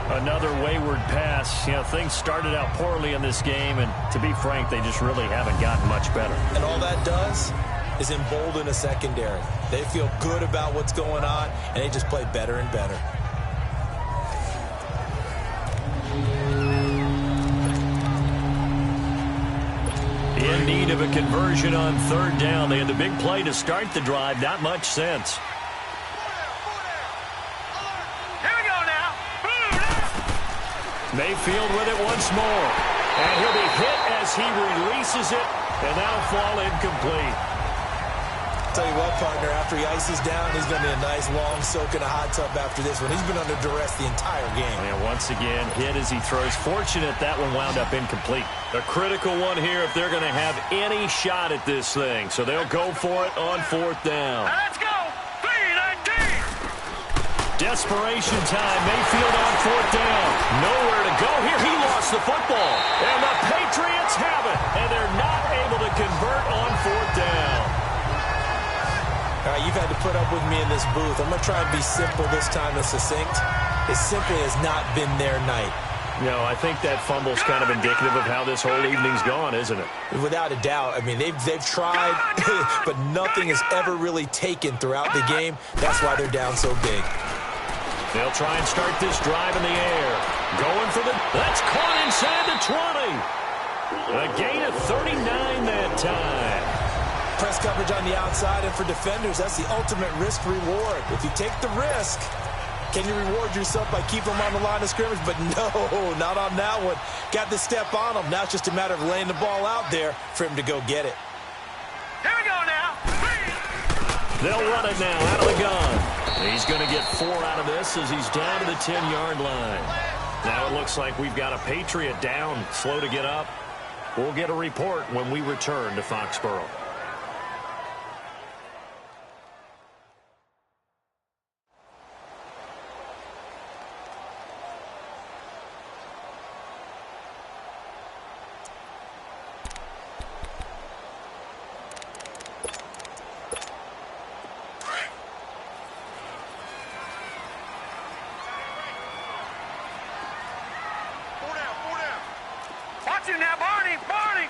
B: Another wayward pass. You know, things started out poorly in this game, and to be frank, they just really haven't gotten much better.
C: And all that does is embolden a secondary. They feel good about what's going on, and they just play better and better.
B: In need of a conversion on 3rd down. They had the big play to start the drive. Not much sense. Mayfield with it once more. And he'll be hit as he releases it, and that'll fall incomplete.
C: Tell you what, partner, after he ices down, he's going to be a nice long soak in a hot tub after this one. He's been under duress the entire game.
B: And once again, hit as he throws. Fortunate that one wound up incomplete. A critical one here if they're going to have any shot at this thing. So they'll go for it on 4th down.
D: Let's go. 3-19.
B: Desperation time. Mayfield on 4th down. Nowhere to go here. He lost the football. And the Patriots have it. And they're not able to convert on 4th down.
C: All right, you've had to put up with me in this booth. I'm going to try and be simple this time and succinct. It simply has not been their night.
B: No, I think that fumble's kind of indicative of how this whole evening's gone, isn't it?
C: Without a doubt. I mean, they've tried, but nothing has ever really taken throughout the game. That's why they're down so big.
B: They'll try and start this drive in the air. Going for the... That's caught inside the 20. A gain of 39 that time.
C: Press coverage on the outside, and for defenders, that's the ultimate risk-reward. If you take the risk, can you reward yourself by keeping them on the line of scrimmage? But no, not on that one. Got the step on him. Now it's just a matter of laying the ball out there for him to go get it.
D: Here we go now.
B: They'll run it now out of the gun. He's going to get 4 out of this as he's down to the 10-yard line. Now it looks like we've got a Patriot down, slow to get up. We'll get a report when we return to Foxborough.
D: Watch him now, Barney. Barney.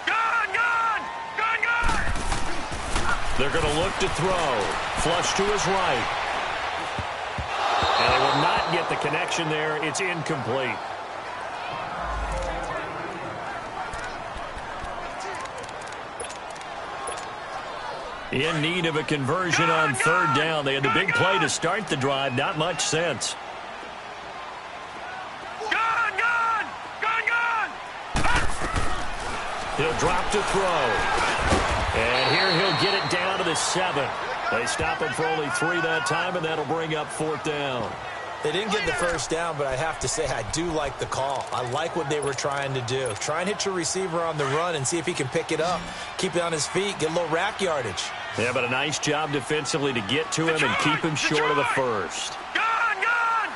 D: Gun, gun. Gun, gun.
B: They're going to look to throw. Flush to his right. And they will not get the connection there. It's incomplete. In need of a conversion on 3rd down. They had the big play to start the drive. Not much sense. He'll drop to throw. And here he'll get it down to the 7. They stop him for only 3 that time, and that'll bring up 4th down.
C: They didn't get the first down, but I have to say I do like the call. I like what they were trying to do. Try and hit your receiver on the run and see if he can pick it up. Keep it on his feet, get a little rack yardage.
B: Yeah, but a nice job defensively to get to him and keep him short of the first.
D: Gun, gun.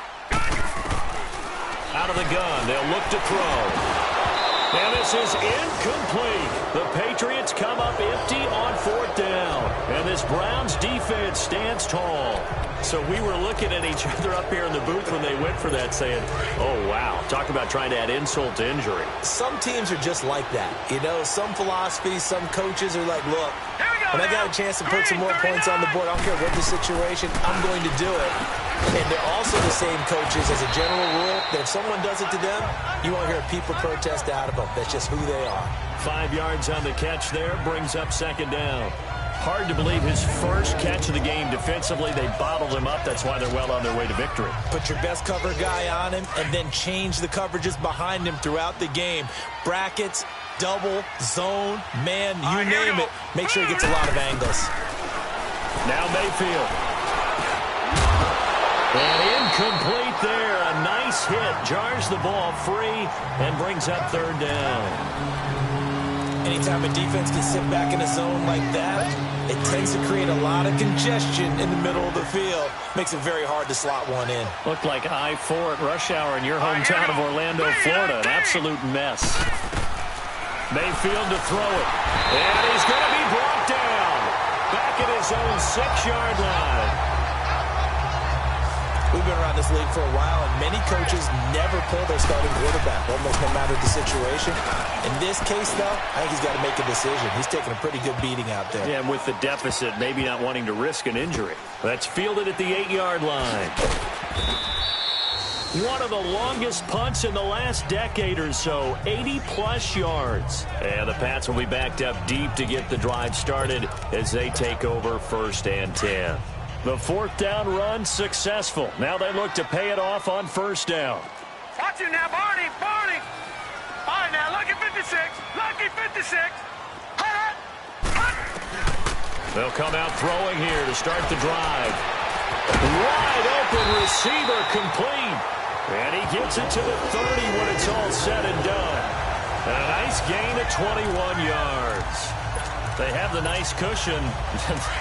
B: Out of the gun, they'll look to throw. And this is incomplete. The Patriots come up empty on 4th down. And this Browns defense stands tall. So we were looking at each other up here in the booth when they went for that saying, oh, wow, talk about trying to add insult to injury.
C: Some teams are just like that. You know, some philosophies, some coaches are like, look, when I got a chance to put some more points on the board, I don't care what the situation, I'm going to do it. And they're also the same coaches as a general rule that if someone does it to them, you won't hear people protest out of them. That's just who they are.
B: 5 yards on the catch there brings up 2nd down. Hard to believe his first catch of the game defensively. They bottled him up. That's why they're well on their way to victory.
C: Put your best cover guy on him and then change the coverages behind him throughout the game. Brackets, double, zone, man, you name it. Make sure he gets a lot of angles.
B: Now Mayfield. And incomplete there. A nice hit. Jars the ball free and brings up 3rd down.
C: Anytime a defense can sit back in a zone like that, it tends to create a lot of congestion in the middle of the field. Makes it very hard to slot one in.
B: Looked like I-4 at rush hour in your hometown of Orlando, Florida. An absolute mess. Mayfield to throw it. And he's going to be brought down. Back at his own 6-yard line.
C: We've been around this league for a while, and many coaches never pull their starting quarterback, almost no matter the situation. In this case, though, I think he's got to make a decision. He's taking a pretty good beating out there.
B: Yeah, and with the deficit, maybe not wanting to risk an injury. That's fielded at the 8-yard line. One of the longest punts in the last decade or so, 80-plus yards. And the Pats will be backed up deep to get the drive started as they take over 1st and 10. The 4th down run successful. Now they look to pay it off on 1st down.
D: Watch him now, Barney. Barney. All right, now, lucky 56. Lucky 56.
B: They'll come out throwing here to start the drive. Wide open receiver complete. And he gets it to the 30 when it's all said and done. And a nice gain of 21 yards. They have the nice cushion.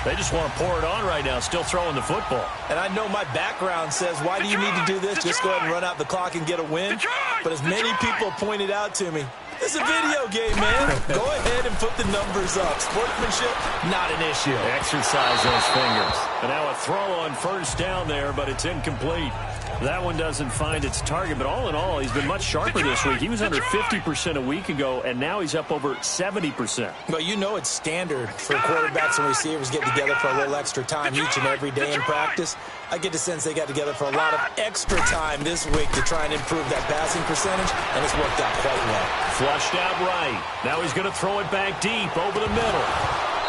B: They just want to pour it on right now, still throwing the football.
C: And I know my background says, why do you need to do this? Just go ahead and run out the clock and get a win. But as many people pointed out to me, this is a video game, man. Go ahead and put the numbers up. Sportsmanship, not an issue.
B: Exercise those fingers. And now a throw on first down there, but it's incomplete. That one doesn't find its target, but all in all, he's been much sharper this week. He was under 50% a week ago, and now he's up over 70%.
C: Well, you know it's standard for quarterbacks and receivers get together for a little extra time each and every day in practice. I get the sense they got together for a lot of extra time this week to try and improve that passing percentage, and it's worked out quite well.
B: Flushed out right. Now he's going to throw it back deep over the middle.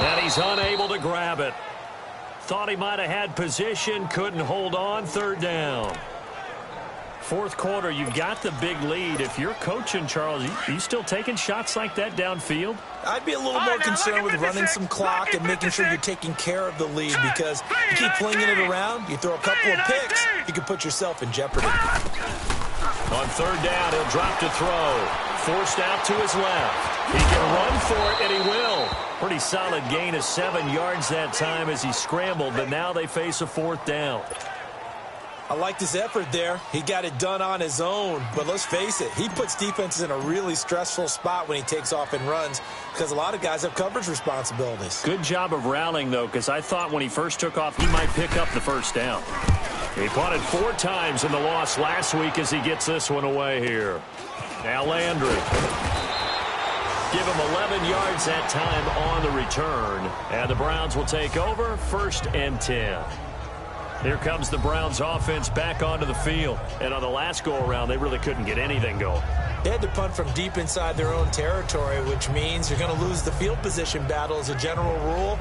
B: And he's unable to grab it. Thought he might have had position, couldn't hold on, third down. Fourth quarter, you've got the big lead. If you're coaching, Charles, you still taking shots like that downfield?
C: I'd be a little more concerned with running some clock and making sure you're taking care of the lead, because you keep flinging it around, you throw a couple of picks, you can put yourself in jeopardy.
B: On third down, he'll drop to throw. Forced out to his left. He can run for it, and he will. Pretty solid gain of 7 yards that time as he scrambled, but now they face a fourth down.
C: I liked his effort there. He got it done on his own. But let's face it, he puts defenses in a really stressful spot when he takes off and runs, because a lot of guys have coverage responsibilities.
B: Good job of rallying, though, because I thought when he first took off, he might pick up the first down. He punted 4 times in the loss last week as he gets this one away here. Now Landry. Give him 11 yards that time on the return. And the Browns will take over, 1st and 10. Here comes the Browns offense back onto the field. And on the last go-around, they really couldn't get anything going.
C: They had to punt from deep inside their own territory, which means you're going to lose the field position battle as a general rule.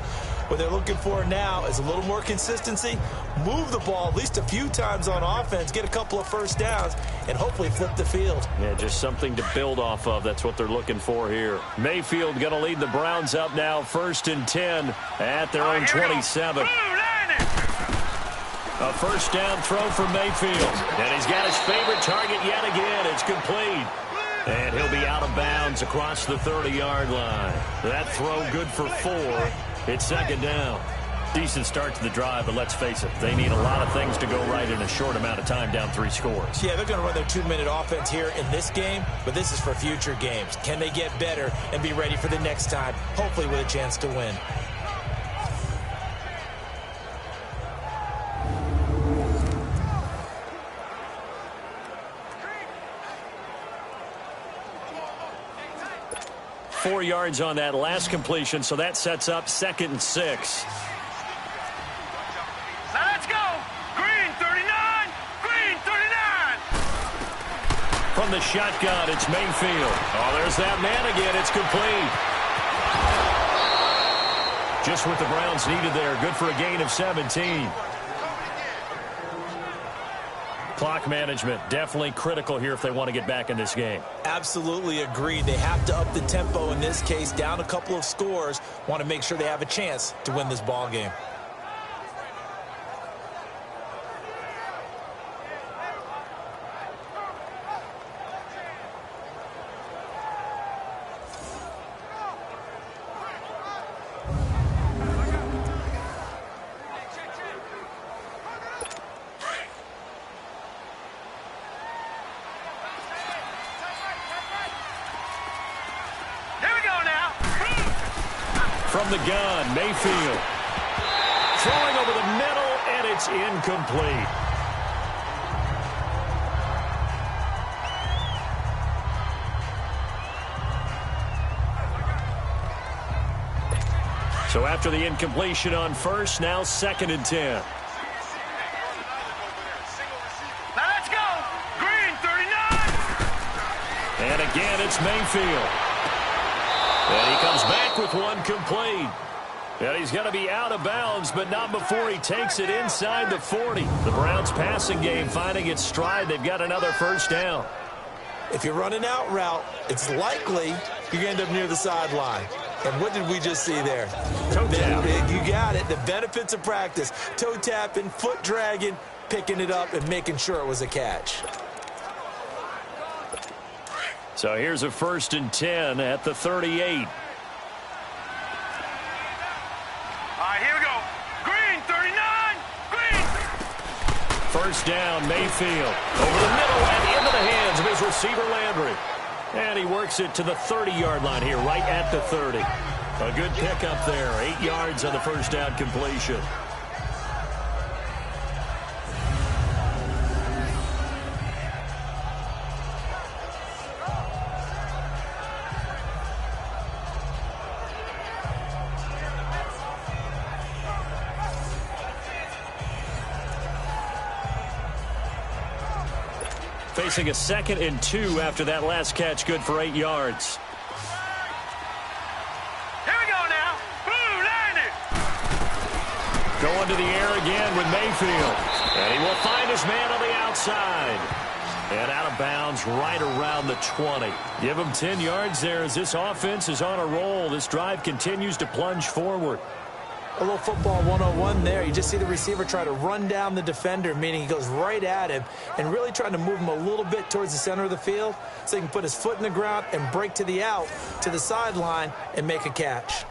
C: What they're looking for now is a little more consistency, move the ball at least a few times on offense, get a couple of first downs, and hopefully flip the field.
B: Yeah, just something to build off of. That's what they're looking for here. Mayfield going to lead the Browns up now, 1st and 10 at their own 27. A first down throw for Mayfield. And he's got his favorite target yet again. It's complete. And he'll be out of bounds across the 30-yard line. That throw good for 4. It's 2nd down. Decent start to the drive, but let's face it, they need a lot of things to go right in a short amount of time, down 3 scores.
C: Yeah, they're going to run their 2-minute offense here in this game, but this is for future games. Can they get better and be ready for the next time, hopefully with a chance to win?
B: Four yards on that last completion, so that sets up 2nd and 6.
D: Now let's go. Green 39. Green 39.
B: From the shotgun, it's Mayfield. Oh, there's that man again. It's complete. Just what the Browns needed there. Good for a gain of 17. Clock management, definitely critical here if they want to get back in this game.
C: Absolutely agreed. They have to up the tempo in this case, down a couple of scores. Want to make sure they have a chance to win this ball game.
B: From the gun, Mayfield. Throwing over the middle, and it's incomplete. So after the incompletion on first, now 2nd and 10.
D: Now let's go. Green 39.
B: And again, it's Mayfield. And he comes back with one complete. And he's going to be out of bounds, but not before he takes it inside the 40. The Browns passing game finding its stride. They've got another first down.
C: If you're running out route, it's likely you're going to end up near the sideline. And what did we just see there?
B: Toe tap.
C: You got it. The benefits of practice. Toe tapping, foot dragging, picking it up, and making sure it was a catch.
B: So here's a 1st and 10 at the 38.
D: All right, here we go. Green, 39. Green.
B: 1st down, Mayfield. Over the middle and into the hands of his receiver, Landry. And he works it to the 30-yard line here, right at the 30. A good pickup there. 8 yards on the 1st down completion. Facing a 2nd and 2 after that last catch, good for 8 yards.
D: Here we go now. Blue, landed.
B: Going to the air again with Mayfield. And he will find his man on the outside. And out of bounds right around the 20. Give him 10 yards there as this offense is on a roll. This drive continues to plunge forward.
C: A little football 101 there. You just see the receiver try to run down the defender, meaning he goes right at him and really trying to move him a little bit towards the center of the field so he can put his foot in the ground and break to the out, to the sideline, and make a catch.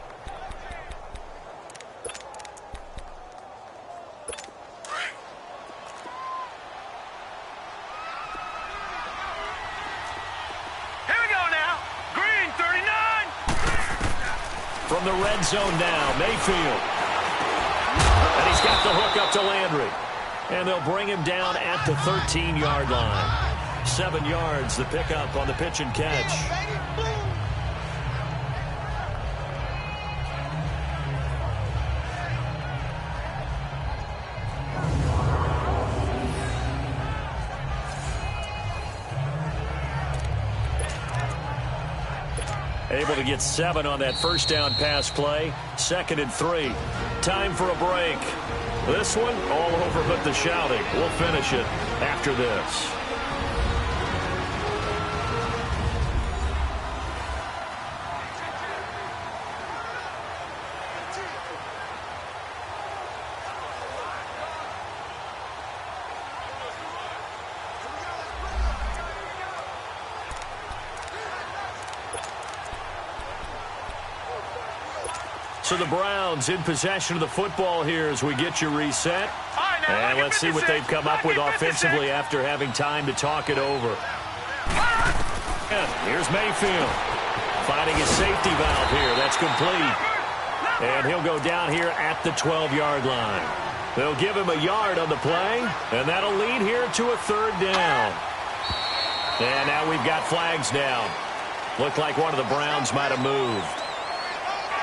D: Here we go now. Green, 39.
B: From the red zone now, Mayfield. And he's got the hook up to Landry. And they'll bring him down at the 13-yard line. 7 yards, the pickup on the pitch and catch. Able to get 7 on that 1st down pass play. 2nd and 3. Time for a break. This one all over but the shouting. We'll finish it after this. So the Browns in possession of the football here as we get you reset. And let's see what they've come up with offensively after having time to talk it over. And here's Mayfield. Finding his safety valve here. That's complete. And he'll go down here at the 12-yard line. They'll give him a yard on the play. And that'll lead here to a 3rd down. And now we've got flags down. Looked like one of the Browns might have moved.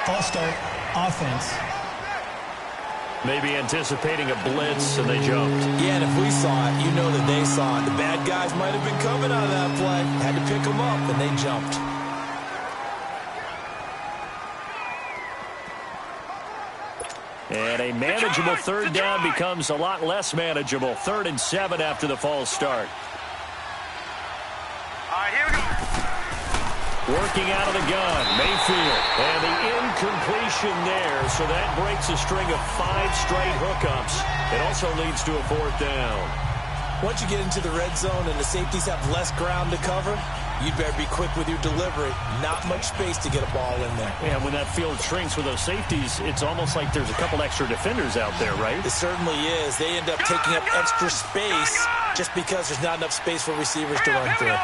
E: False start, offense.
B: Maybe anticipating a blitz, and they jumped.
C: Yeah, and if we saw it, you know that they saw it. The bad guys might have been coming out of that play. Had to pick them up, and they jumped.
B: And a manageable 3rd down becomes a lot less manageable. 3rd and 7 after the false start.
D: All right, here we go.
B: Working out of the gun, Mayfield. And the incompletion there, so that breaks a string of 5 straight hookups. It also leads to a 4th down.
C: Once you get into the red zone and the safeties have less ground to cover, you'd better be quick with your delivery. Not much space to get a ball in there.
B: Yeah, when that field shrinks with those safeties, it's almost like there's a couple extra defenders out there, right?
C: It certainly is. They end up taking up extra space just because there's not enough space for receivers to run through.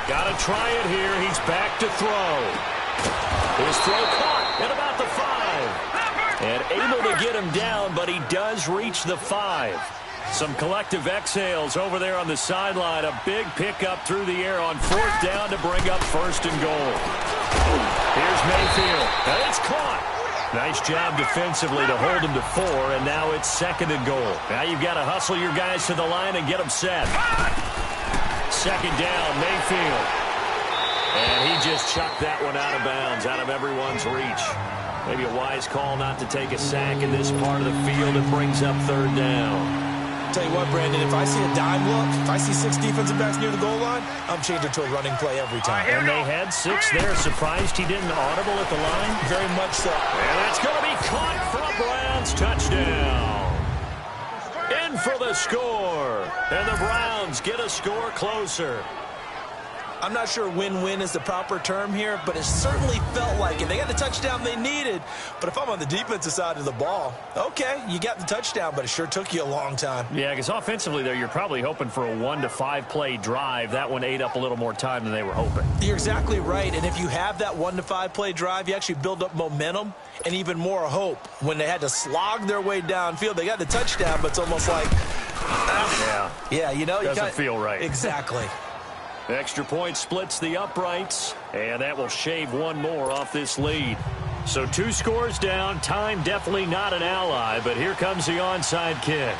B: Got to try it here. He's back to throw. His throw caught at about the 5. And able to get him down, but he does reach the 5. Some collective exhales over there on the sideline. A big pickup through the air on 4th down to bring up 1st and goal. Here's Mayfield. And it's caught. Nice job defensively to hold him to 4, and now it's 2nd and goal. Now you've got to hustle your guys to the line and get them set. 2nd down, Mayfield. And he just chucked that one out of bounds, out of everyone's reach. Maybe a wise call not to take a sack in this part of the field. It brings up 3rd down.
C: tell you what, Brandon, if I see a dime look, if I see 6 defensive backs near the goal line, I'm changing to a running play every time.
B: And they had 6 there. Surprised he didn't audible at the line?
C: Very much so.
B: And that's going to be caught for a Browns touchdown. In for the score. And the Browns get a score closer.
C: I'm not sure win-win is the proper term here, but it certainly felt like it. They got the touchdown they needed, but if I'm on the defensive side of the ball, okay, you got the touchdown, but it sure took you a long time.
B: Yeah, because offensively there, you're probably hoping for a 1 to 5 play drive. That one ate up a little more time than they were hoping.
C: You're exactly right, and if you have that 1 to 5 play drive, you actually build up momentum and even more hope. When they had to slog their way downfield, they got the touchdown, but it's almost like, yeah, you know,
B: doesn't feel right.
C: Exactly.
B: Extra point splits the uprights, and that will shave 1 more off this lead. So 2 scores down. Time definitely not an ally, but here comes the onside kick.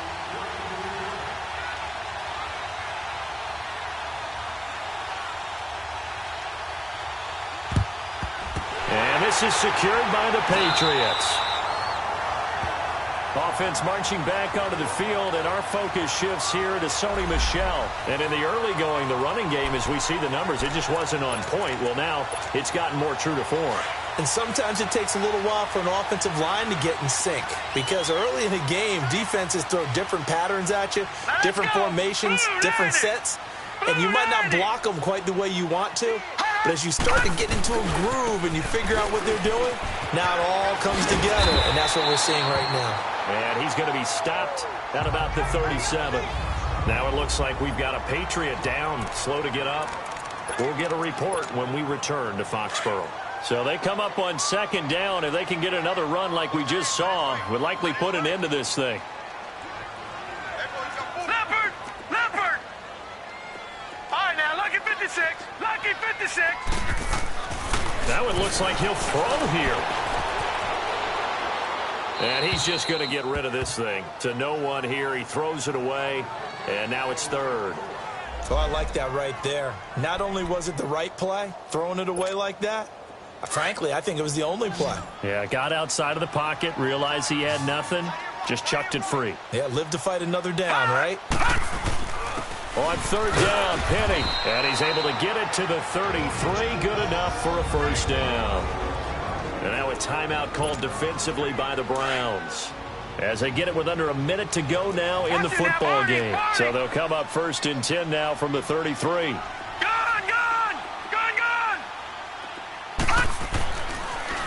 B: And this is secured by the Patriots. Offense marching back onto the field, and our focus shifts here to Sony Michel. And in the early going, the running game, as we see the numbers, it just wasn't on point. Well, now it's gotten more true to form.
C: And sometimes it takes a little while for an offensive line to get in sync, because early in the game, defenses throw different patterns at you, different formations, different sets, and you might not block them quite the way you want to. But as you start to get into a groove and you figure out what they're doing, now it all comes together, and that's what we're seeing right now.
B: And he's going to be stopped at about the 37. Now it looks like we've got a Patriot down, slow to get up. We'll get a report when we return to Foxborough. So they come up on 2nd down. If they can get another run like we just saw, would likely put an end to this thing.
D: Leopard! All right, now, lucky 56. Lucky 56.
B: That one looks like he'll throw here. And he's just going to get rid of this thing. To no one here. He throws it away, and now it's 3rd.
C: So I like that right there. Not only was it the right play, throwing it away like that, frankly, I think it was the only play.
B: Yeah, got outside of the pocket, realized he had nothing, just chucked it free.
C: Yeah, live to fight another down, right?
B: On 3rd down, Penny. And he's able to get it to the 33. Good enough for a 1st down. And now a timeout called defensively by the Browns, as they get it with under a minute to go now in the football game. So they'll come up 1st and 10 now from the 33.
D: Gone!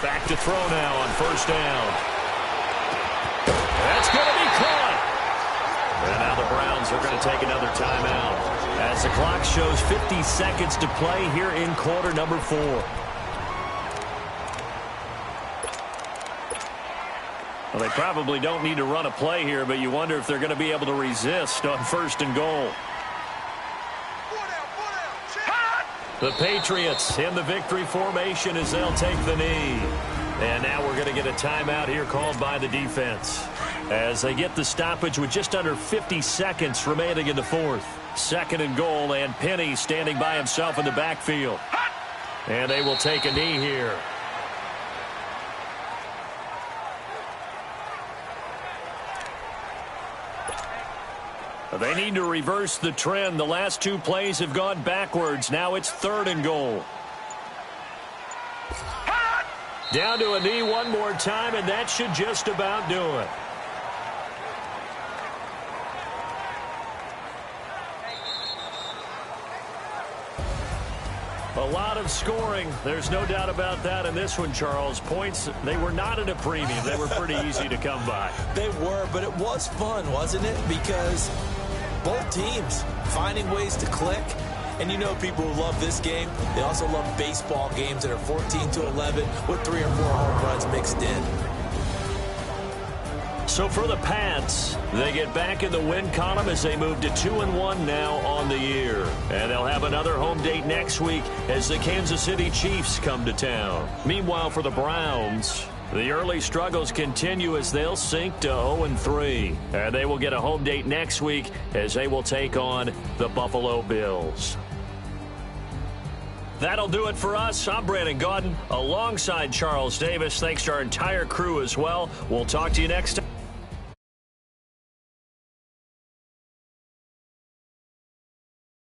B: Back to throw now on 1st down. That's going to be caught. And now the Browns are going to take another timeout, as the clock shows 50 seconds to play here in quarter number 4. Well, they probably don't need to run a play here, but you wonder if they're going to be able to resist on 1st and goal. The Patriots in the victory formation as they'll take the knee. And now we're going to get a timeout here called by the defense, as they get the stoppage with just under 50 seconds remaining in the 4th. 2nd and goal, and Penny standing by himself in the backfield. And they will take a knee here. They need to reverse the trend. The last 2 plays have gone backwards. Now it's 3rd and goal. Down to a knee one more time, and that should just about do it. A lot of scoring. There's no doubt about that in this one, Charles. Points, they were not at a premium. They were pretty easy to come by.
C: They were, but it was fun, wasn't it? Because both teams finding ways to click. And you know people who love this game, they also love baseball games that are 14-11 with 3 or 4 home runs mixed in.
B: So for the Pats, they get back in the win column as they move to 2-1 now on the year. And they'll have another home date next week as the Kansas City Chiefs come to town. Meanwhile, for the Browns, the early struggles continue as they'll sink to 0-3. And they will get a home date next week as they will take on the Buffalo Bills. That'll do it for us. I'm Brandon Gaudin alongside Charles Davis. Thanks to our entire crew as well. We'll talk to you next time.